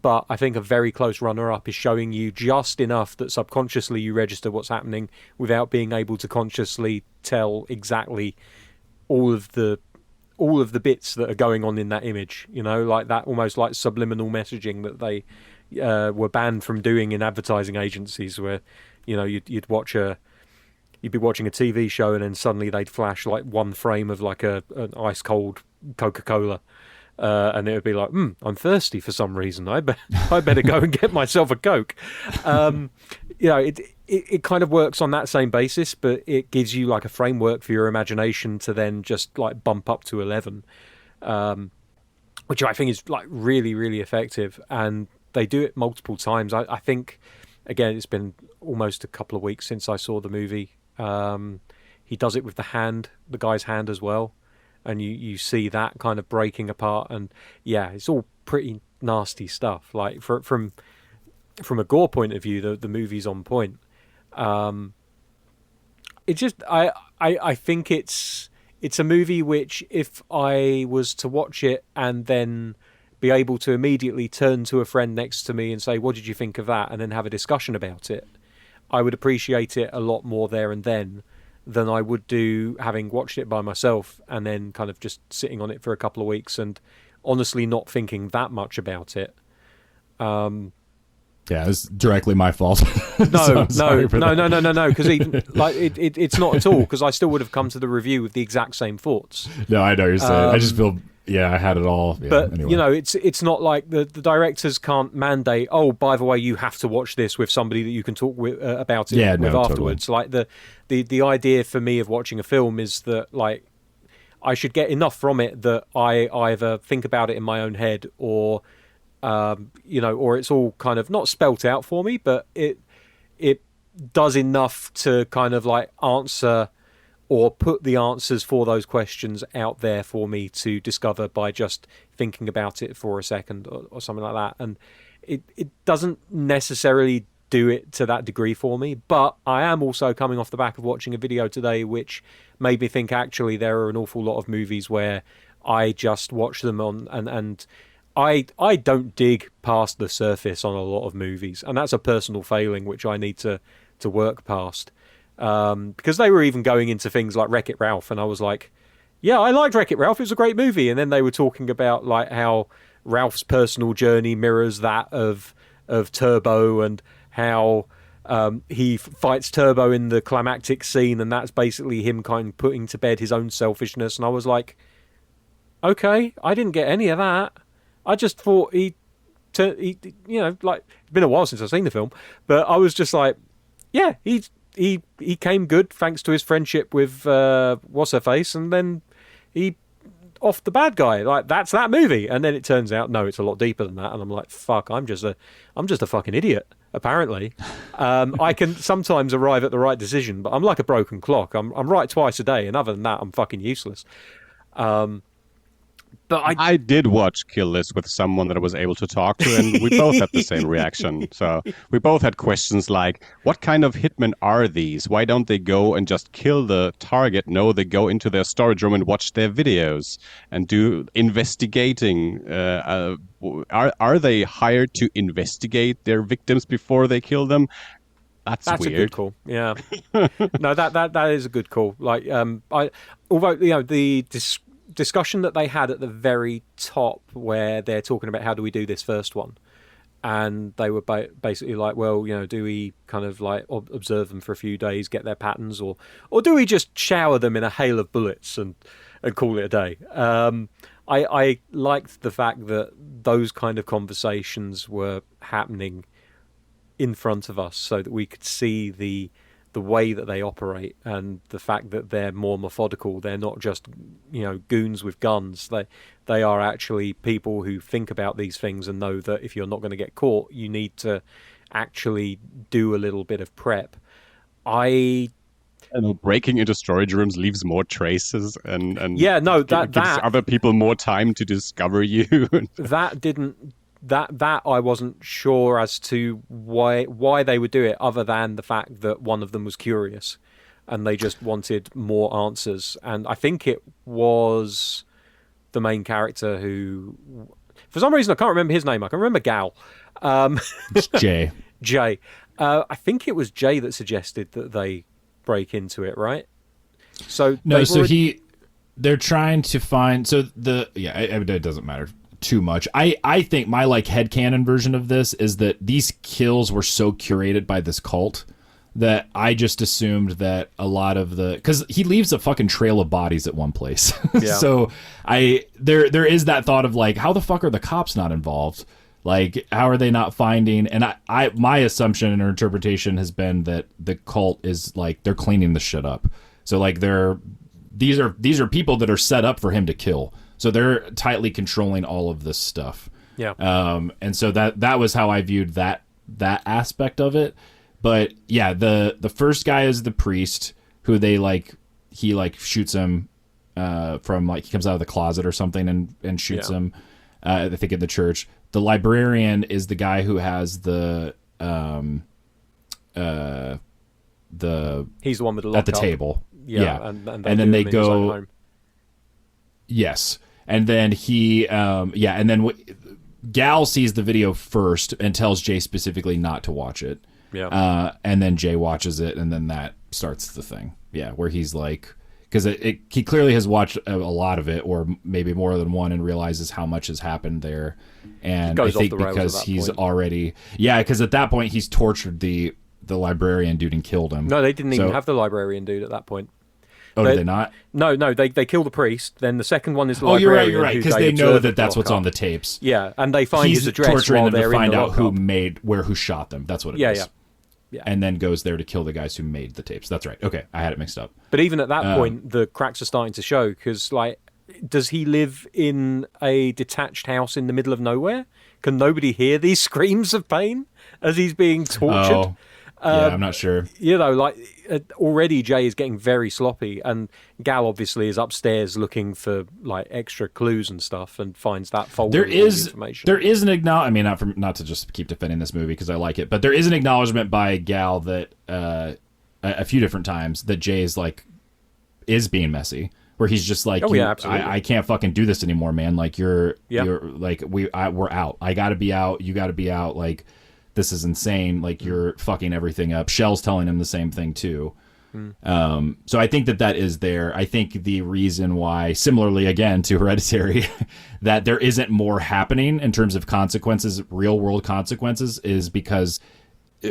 But I think a very close runner-up is showing you just enough that subconsciously you register what's happening without being able to consciously tell exactly all of the bits that are going on in that image. Like that, almost like subliminal messaging that they were banned from doing in advertising agencies, where you'd be watching a TV show and then suddenly they'd flash like one frame of like an ice cold Coca-Cola. And it would be like, I'm thirsty for some reason. I better go and get myself a Coke. It kind of works on that same basis, but it gives you like a framework for your imagination to then just like bump up to 11, which I think is like really, really effective. And they do it multiple times. I think, again, it's been almost a couple of weeks since I saw the movie. He does it with the guy's hand as well. And you see that kind of breaking apart, and yeah, it's all pretty nasty stuff. Like from a gore point of view, the movie's on point. It just I think it's a movie which, if I was to watch it and then be able to immediately turn to a friend next to me and say, "What did you think of that?" and then have a discussion about it, I would appreciate it a lot more there and then than I would do having watched it by myself and then kind of just sitting on it for a couple of weeks and honestly not thinking that much about it. Yeah, it's directly my fault. No, because it's not at all, because I still would have come to the review with the exact same thoughts. No, I know what you're saying. I just feel... Yeah, I had it all. Yeah, but, anyway. It's not like the directors can't mandate, oh, by the way, you have to watch this with somebody that you can talk about it with afterwards. Totally. Like, the idea for me of watching a film is that, like, I should get enough from it that I either think about it in my own head or, or it's all kind of not spelt out for me, but it does enough to kind of, like, answer or put the answers for those questions out there for me to discover by just thinking about it for a second or something like that. And it doesn't necessarily do it to that degree for me, but I am also coming off the back of watching a video today which made me think actually there are an awful lot of movies where I just watch them on and I don't dig past the surface on a lot of movies, and that's a personal failing which I need to work past. Because they were even going into things like Wreck-It Ralph, and I was like, yeah, I liked Wreck-It Ralph, it was a great movie. And then they were talking about like how Ralph's personal journey mirrors that of Turbo, and how he fights Turbo in the climactic scene, and that's basically him kind of putting to bed his own selfishness. And I was like, okay, I didn't get any of that. I just thought like, it's been a while since I've seen the film, but I was just like, yeah, he came good thanks to his friendship with what's her face, and then he off the bad guy. Like, that's that movie. And then it turns out no, it's a lot deeper than that. And I'm like, fuck, I'm just a fucking idiot. Apparently, I can sometimes arrive at the right decision, but I'm like a broken clock. I'm right twice a day, and other than that, I'm fucking useless. But I did watch Kill List with someone that I was able to talk to, and we both had the same reaction. So we both had questions like, what kind of hitmen are these? Why don't they go and just kill the target? No, they go into their storage room and watch their videos and do investigating. Are they hired to investigate their victims before they kill them? That's weird. A good call. Yeah. No, that is a good call. Like, although the discussion that they had at the very top, where they're talking about how do we do this first one, and they were basically like, well, do we kind of like observe them for a few days, get their patterns, or do we just shower them in a hail of bullets and call it a day? I liked the fact that those kind of conversations were happening in front of us, so that we could see the way that they operate, and the fact that they're more methodical. They're not just goons with guns. They are actually people who think about these things and know that if you're not going to get caught, you need to actually do a little bit of prep. Breaking into storage rooms leaves more traces and gives other people more time to discover you. That I wasn't sure as to why they would do it, other than the fact that one of them was curious and they just wanted more answers. And I think it was the main character who, for some reason, I can't remember his name. I can remember Gal. It's Jay. Jay. I think it was Jay that suggested that they break into it, right? So they're trying to find. So it doesn't matter too much. I think my like headcanon version of this is that these kills were so curated by this cult that I just assumed that a lot of because he leaves a fucking trail of bodies at one place. Yeah. So there is that thought of like, how the fuck are the cops not involved? Like, how are they not finding? And my assumption and interpretation has been that the cult is like, they're cleaning the shit up. So like these are people that are set up for him to kill. So they're tightly controlling all of this stuff. Yeah. And so that was how I viewed that aspect of it. But yeah, the first guy is the priest who he shoots him from he comes out of the closet or something and shoots him. I think at the church. The librarian is the guy who has the he's the one with the at the lockup. Table. Yeah. And then they go. Yes. And then and then Gal sees the video first and tells Jay specifically not to watch it. Yeah. And then Jay watches it, and then that starts the thing. Yeah, where he's like, because he clearly has watched a lot of it, or maybe more than one, and realizes how much has happened there. And I think because he's already, because at that point he's tortured the librarian dude and killed him. No, they didn't even have the librarian dude at that point. Oh, did they not? No, they kill the priest. Then the second one is the librarian. You're right, because they know that's what's on the tapes. Yeah, and they find his address torturing while them they're to find in the out who shot them. That's what it is. Yeah. And then goes there to kill the guys who made the tapes. That's right. Okay, I had it mixed up. But even at that point, the cracks are starting to show, because does he live in a detached house in the middle of nowhere? Can nobody hear these screams of pain as he's being tortured? I'm not sure. Already Jay is getting very sloppy, and Gal obviously is upstairs looking for extra clues and stuff, and finds that folder with information. There is an acknowledgement. I mean, not to just keep defending this movie because I like it, but there is an acknowledgement by Gal that a few different times that Jay is being messy. Where he's just like, I can't fucking do this anymore, man. Like you're like we're out. I got to be out. You got to be out. Like, this is insane. Like, you're fucking everything up. Shell's telling him the same thing too. So I think that is there. I think the reason why, similarly again to Hereditary, that there isn't more happening in terms of consequences, real world consequences, is because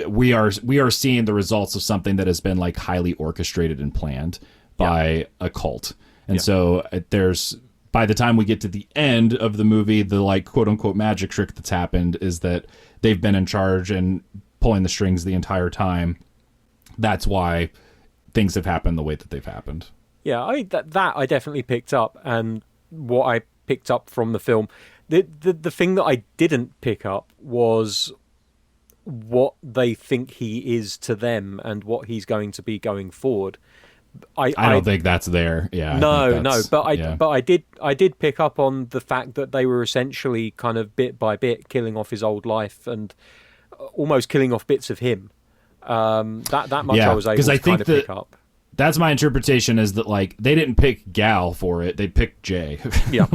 we are seeing the results of something that has been highly orchestrated and planned by a cult. And so there's, by the time we get to the end of the movie, the quote unquote magic trick that's happened is that they've been in charge and pulling the strings the entire time. That's why things have happened the way that they've happened. Yeah, that I definitely picked up, and what I picked up from the film, the thing that I didn't pick up was what they think he is to them and what he's going to be going forward. I don't think that's there. Yeah. But I did pick up on the fact that they were essentially kind of bit by bit killing off his old life and almost killing off bits of him. That much I was able to kind of pick up. That's my interpretation, is that they didn't pick Gal for it; they picked Jay. Yeah.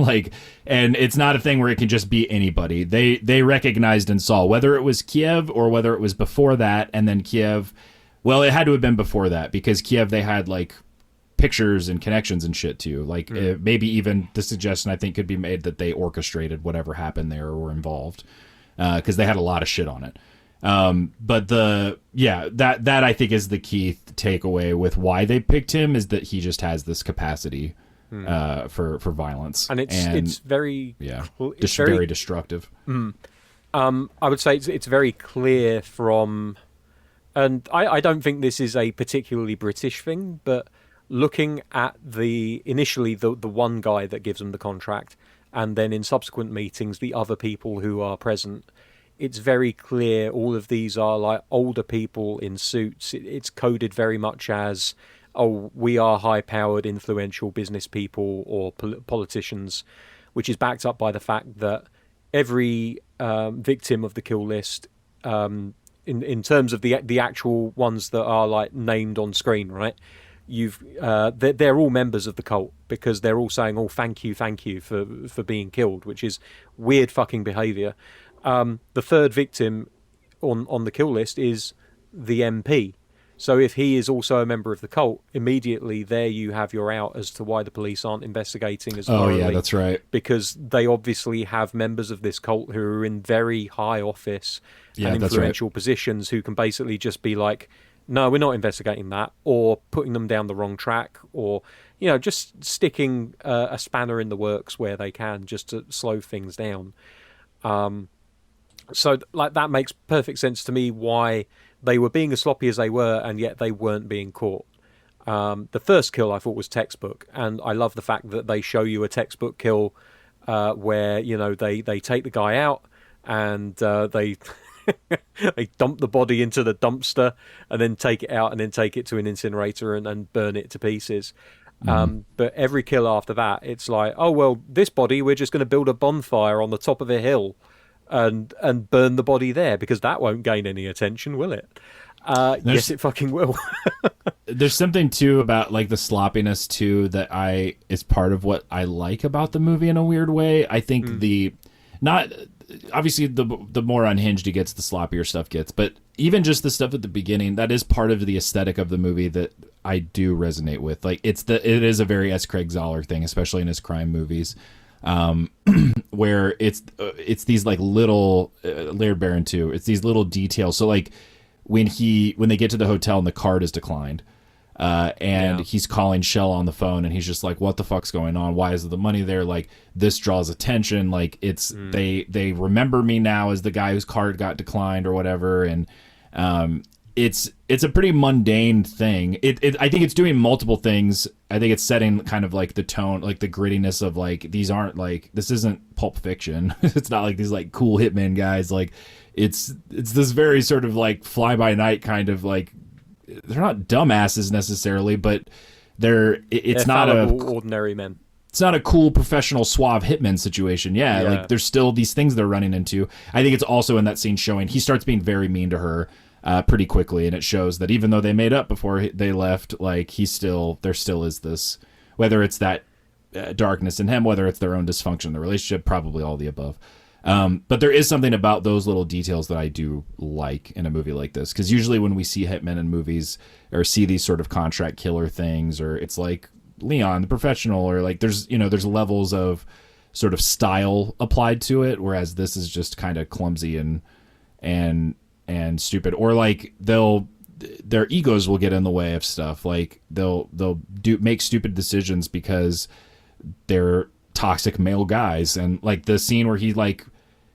And it's not a thing where it can just be anybody. They recognized and saw, whether it was Kiev or whether it was before that, and then Kiev. Well, it had to have been before that, because Kiev, they had pictures and connections and shit too. Maybe even the suggestion I think could be made that they orchestrated whatever happened there or were involved, because they had a lot of shit on it. But that I think is the key takeaway with why they picked him, is that he just has this capacity for violence, and it's very very destructive. I would say it's very clear from. And I don't think this is a particularly British thing, but looking at initially the one guy that gives them the contract, and then in subsequent meetings the other people who are present, it's very clear all of these are older people in suits. It's coded very much as, we are high-powered, influential business people or politicians, which is backed up by the fact that every victim of the kill list, in terms of the actual ones that are named on screen, right? They're all members of the cult, because they're all saying, thank you for being killed, which is weird fucking behaviour. The third victim on the kill list is the MP. So if he is also a member of the cult, immediately there you have your out as to why the police aren't investigating as thoroughly. Oh yeah, that's right. Because they obviously have members of this cult who are in very high office and influential positions, who can basically just be no, we're not investigating that, or putting them down the wrong track, or just sticking a spanner in the works where they can, just to slow things down. So like that makes perfect sense to me why they were being as sloppy as they were, and yet they weren't being caught. The first kill I thought was textbook, and I love the fact that they show you a textbook kill where they take the guy out and they they dump the body into the dumpster and then take it out and then take it to an incinerator and burn it to pieces. But every kill after that, it's like, oh well, this body, we're just going to build a bonfire on the top of a hill and burn the body there, because that won't gain any attention, will it? Yes, it fucking will. There's something too about like the sloppiness too that is part of what I like about the movie in a weird way. I think obviously the more unhinged he gets, the sloppier stuff gets, but even just the stuff at the beginning, that is part of the aesthetic of the movie that I do resonate with. Like it is a very S. Craig Zahler thing, especially in his crime movies, where it's these like little Laird Barron too. It's these little details. So like when they get to the hotel and the card is declined, he's calling Shell on the phone, and he's just like, what the fuck's going on? Why is the money there? Like, this draws attention. Like, it's they remember me now as the guy whose card got declined or whatever. And it's a pretty mundane thing. I think it's doing multiple things. I think it's setting kind of like the tone, like the grittiness of like, these aren't like, this isn't Pulp Fiction. It's not like these like cool hitman guys. Like it's this very sort of like fly by night kind of like, they're not dumbasses necessarily, but they're not ordinary men. It's not a cool professional suave hitman situation. Yeah, like there's still these things they're running into. I think it's also in that scene showing he starts being very mean to her pretty quickly, and it shows that even though they made up before they left, like there still is this, whether it's that darkness in him, whether it's their own dysfunction in the relationship, probably all the above. But there is something about those little details that I do like in a movie like this, because usually when we see hitmen in movies or see these sort of contract killer things, or it's like Leon the Professional, or like there's levels of sort of style applied to it, whereas this is just kind of clumsy and stupid, or like their egos will get in the way of stuff. Like they'll make stupid decisions because they're toxic male guys, and like the scene where he like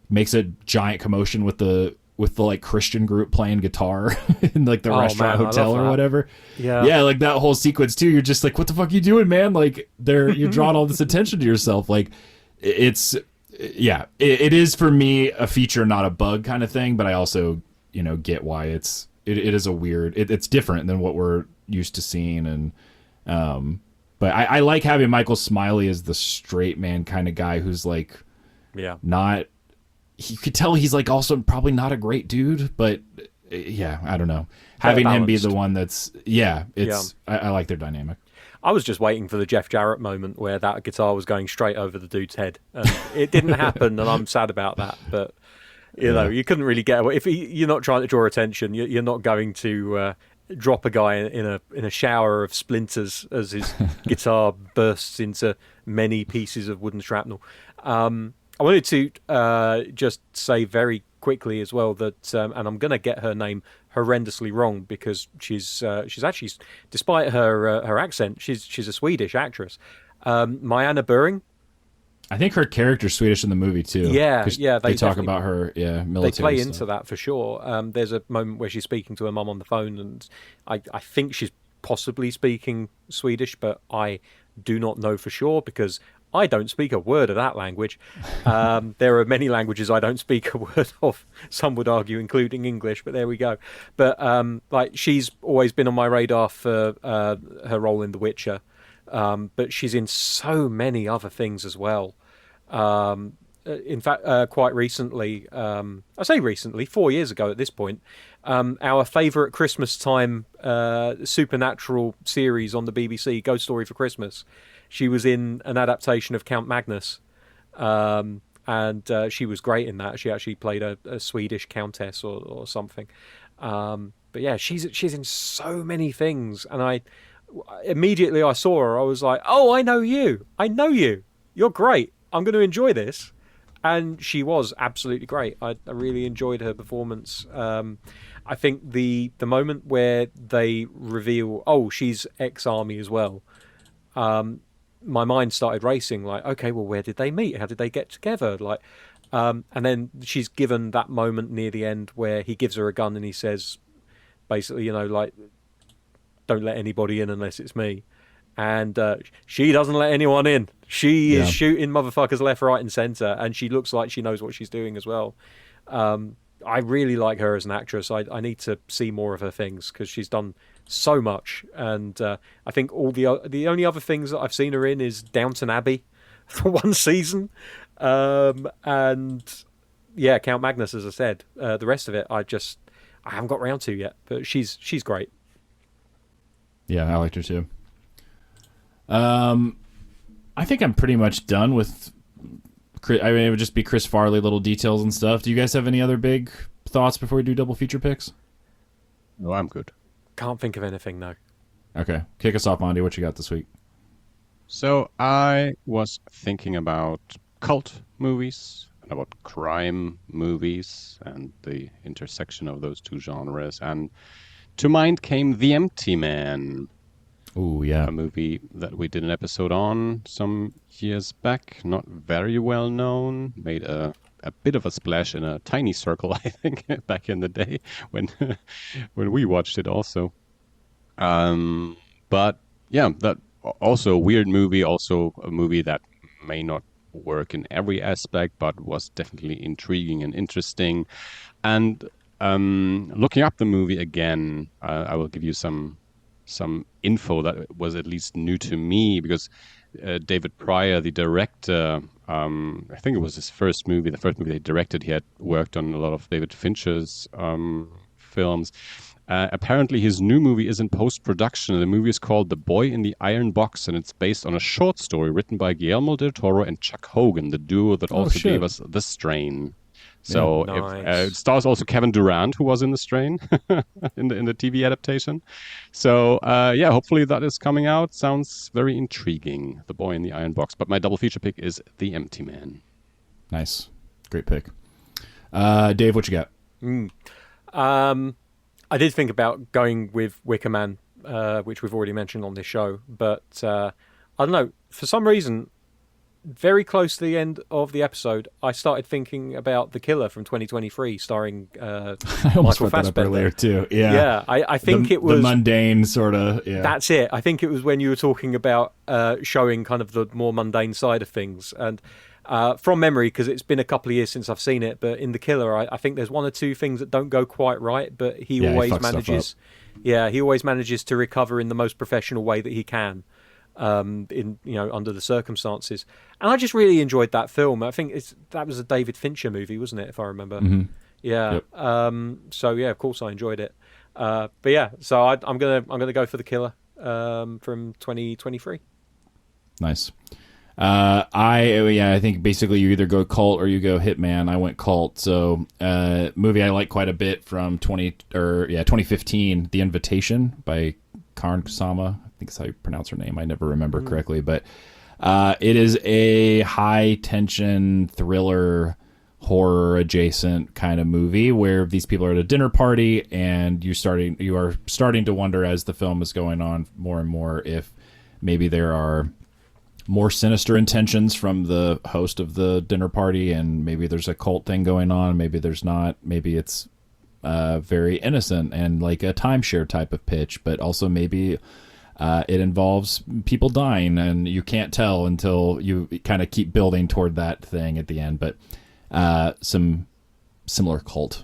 makes a giant commotion with the like Christian group playing guitar in like the restaurant hotel or whatever. Yeah, like that whole sequence too. You're just like, what the fuck are you doing, man? Like you're drawing all this attention to yourself. Like it is for me a feature, not a bug kind of thing. But I also get why it is a weird. It's different than what we're used to seeing, and but I like having Michael Smiley as the straight man kind of guy who's like, not. You could tell he's like also probably not a great dude, but I don't know. Having him be the one that's I like their dynamic. I was just waiting for the Jeff Jarrett moment where that guitar was going straight over the dude's head, and it didn't happen, and I'm sad about that. But you couldn't really get away. If you're not trying to draw attention, you're not going to drop a guy in a shower of splinters as his guitar bursts into many pieces of wooden shrapnel. I wanted to just say very quickly as well that, and I'm going to get her name horrendously wrong because she's actually, despite her accent, she's a Swedish actress. Mayanna Buring. I think her character's Swedish in the movie too. Yeah. They talk about her, military. They play stuff. into that for sure. There's a moment where she's speaking to her mum on the phone, and I think she's possibly speaking Swedish, but I do not know for sure because I don't speak a word of that language. There are many languages I don't speak a word of, some would argue, including English, but there we go. But like she's always been on my radar for her role in The Witcher, but she's in so many other things as well. In fact, quite recently, I say recently, 4 years ago at this point, our favourite Christmas time supernatural series on the BBC, Ghost Story for Christmas, she was in an adaptation of Count Magnus, and she was great in that. She actually played a Swedish countess or something. But yeah, she's in so many things, and I immediately I saw her, I was like, oh, I know you, you're great, I'm going to enjoy this. And she was absolutely great. I really enjoyed her performance. I think the moment where they reveal, oh, she's ex-army as well, my mind started racing. Like, okay, well, where did they meet? How did they get together? Like, and then she's given that moment near the end where he gives her a gun and he says, basically, like, don't let anybody in unless it's me. And she doesn't let anyone in. She is shooting motherfuckers left, right, and centre, and she looks like she knows what she's doing as well. I really like her as an actress. I need to see more of her things because she's done so much. And I think the only other things that I've seen her in is Downton Abbey for one season. And yeah, Count Magnus, as I said. The rest of it, I haven't got round to yet. But she's great. Yeah, I liked her too. I think I'm pretty much done with. I mean, it would just be Chris Farley, little details and stuff. Do you guys have any other big thoughts before we do double feature picks? No, I'm good. Can't think of anything, no. Okay. Kick us off, Andi. What you got this week? So I was thinking about cult movies and about crime movies and the intersection of those two genres. And to mind came The Empty Man. Oh, yeah. A movie that we did an episode on some years back. Not very well known. Made a bit of a splash in a tiny circle, I think, back in the day when we watched it also. But yeah, that also a weird movie, also a movie that may not work in every aspect, but was definitely intriguing and interesting. And looking up the movie again, I will give you some info that was at least new to me, because David Pryor, the director, I think it was his first movie, the first movie he directed. He had worked on a lot of David Fincher's films. Apparently his new movie is in post-production. The movie is called The Boy in the Iron Box, and it's based on a short story written by Guillermo del Toro and Chuck Hogan, the duo that also gave us The Strain. So nice. It stars also Kevin Durant, who was in The Strain in the TV adaptation. So yeah, hopefully that is coming out. Sounds very intriguing. The Boy in the Iron Box. But my double feature pick is The Empty Man. Nice, great pick. Dave, what you got? I did think about going with Wicker Man, which we've already mentioned on this show, but I don't know. For some reason, very close to the end of the episode, I started thinking about The Killer from 2023, starring I almost Michael brought that up Fassbender. earlier too. Yeah, yeah. I think it was the mundane sort of. Yeah, that's it. I think it was when you were talking about showing kind of the more mundane side of things, and from memory, because it's been a couple of years since I've seen it. But in The Killer, I think there's one or two things that don't go quite right, but he always manages. Yeah, he always manages to recover in the most professional way that he can. Under the circumstances, and I just really enjoyed that film. I think that was a David Fincher movie, wasn't it, if I remember? Mm-hmm. Yeah. Yep. So yeah, of course I enjoyed it. But yeah, so I'm gonna go for The Killer from 2023. Nice. I think basically you either go cult or you go Hitman. I went cult. So movie I like quite a bit from 2015, The Invitation by Karyn Kusama. I think that's how you pronounce her name. I never remember correctly, but it is a high tension thriller, horror adjacent kind of movie where these people are at a dinner party, and you are starting to wonder as the film is going on more and more if maybe there are more sinister intentions from the host of the dinner party, and maybe there's a cult thing going on, maybe there's not, maybe it's very innocent and like a timeshare type of pitch, but also maybe it involves people dying, and you can't tell until you kind of keep building toward that thing at the end. But some similar cult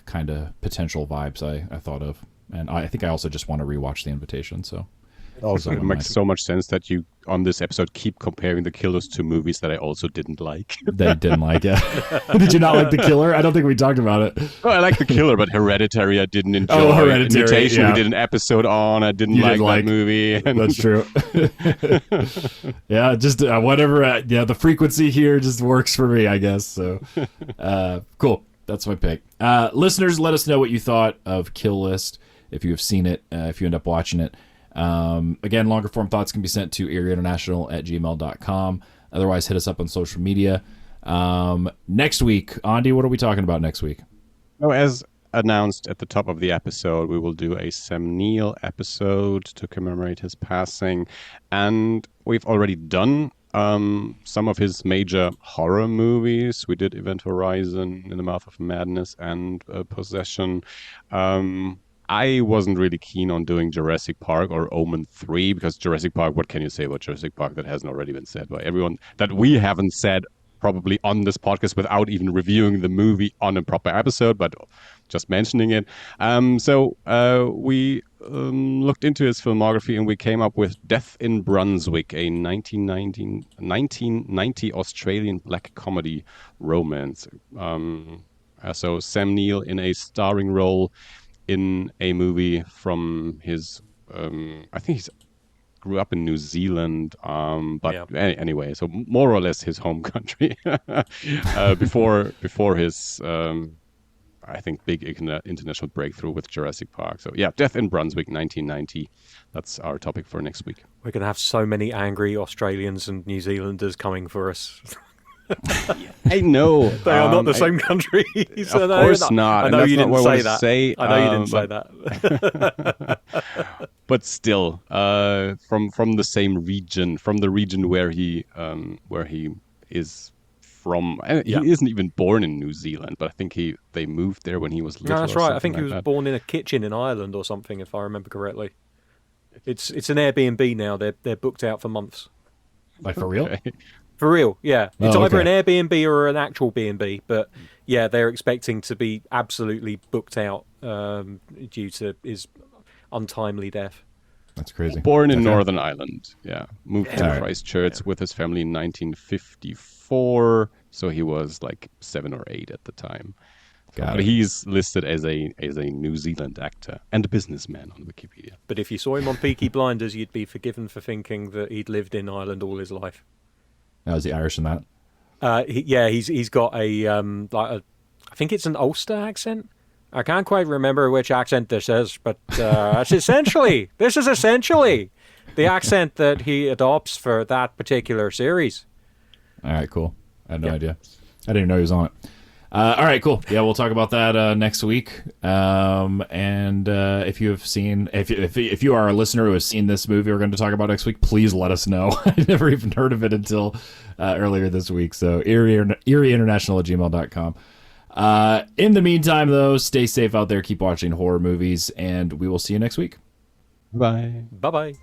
kind of potential vibes I thought of, and I think I also just want to rewatch The Invitation. So also, it makes so much sense that you on this episode keep comparing The Killers to movies that I also didn't like. They didn't like it. Did you not like The Killer? I don't think we talked about it. Oh, I like The Killer, but Hereditary I didn't enjoy. Oh, Hereditary, Invitation, yeah. We did an episode on. I didn't like that movie. That's true. Yeah, just whatever. The frequency here just works for me, I guess. So, cool. That's my pick. Listeners, let us know what you thought of Kill List. If you have seen it, if you end up watching it. Again, longer form thoughts can be sent to eerieinternational@gmail.com. Otherwise, hit us up on social media. Next week, Andi, what are we talking about next week? Oh, as announced at the top of the episode, we will do a Sam Neill episode to commemorate his passing. And we've already done some of his major horror movies. We did Event Horizon, In the Mouth of Madness, and Possession. I wasn't really keen on doing Jurassic Park or Omen 3, because Jurassic Park, what can you say about Jurassic Park that hasn't already been said by everyone, that we haven't said probably on this podcast without even reviewing the movie on a proper episode, but just mentioning it. So we looked into his filmography and we came up with Death in Brunswick, a 1990 Australian black comedy romance. So Sam Neill in a starring role in a movie from his, I think he's grew up in New Zealand, but anyway, so more or less his home country before his, I think, big international breakthrough with Jurassic Park. So yeah, Death in Brunswick, 1990. That's our topic for next week. We're going to have so many angry Australians and New Zealanders coming for us. I know. They are not the same country. So of course not. I know you didn't say that. I know you didn't say that. But still, from the same region, from the region where he is from. He isn't even born in New Zealand, but I think they moved there when he was little. No, that's right. I think he was born in a kitchen in Ireland or something, if I remember correctly. It's an Airbnb now. They're booked out for months. Like for real? Okay. For real, yeah. It's either an Airbnb or an actual B&B, but yeah, they're expecting to be absolutely booked out due to his untimely death. That's crazy. Born in Northern Ireland, moved to Christchurch with his family in 1954, so he was like 7 or 8 at the time. But he's listed as a New Zealand actor and a businessman on Wikipedia. But if you saw him on Peaky Blinders, you'd be forgiven for thinking that he'd lived in Ireland all his life. Now, is he Irish in that? He's got I think it's an Ulster accent. I can't quite remember which accent this is, but this is essentially the accent that he adopts for that particular series. All right, cool. I had no idea. I didn't even know he was on it. All right, cool. Yeah, we'll talk about that next week. And if you have seen, if you are a listener who has seen this movie we're going to talk about next week, please let us know. I never even heard of it until earlier this week. So eerieinternational@gmail.com. In the meantime, though, stay safe out there. Keep watching horror movies, and we will see you next week. Bye. Bye-bye.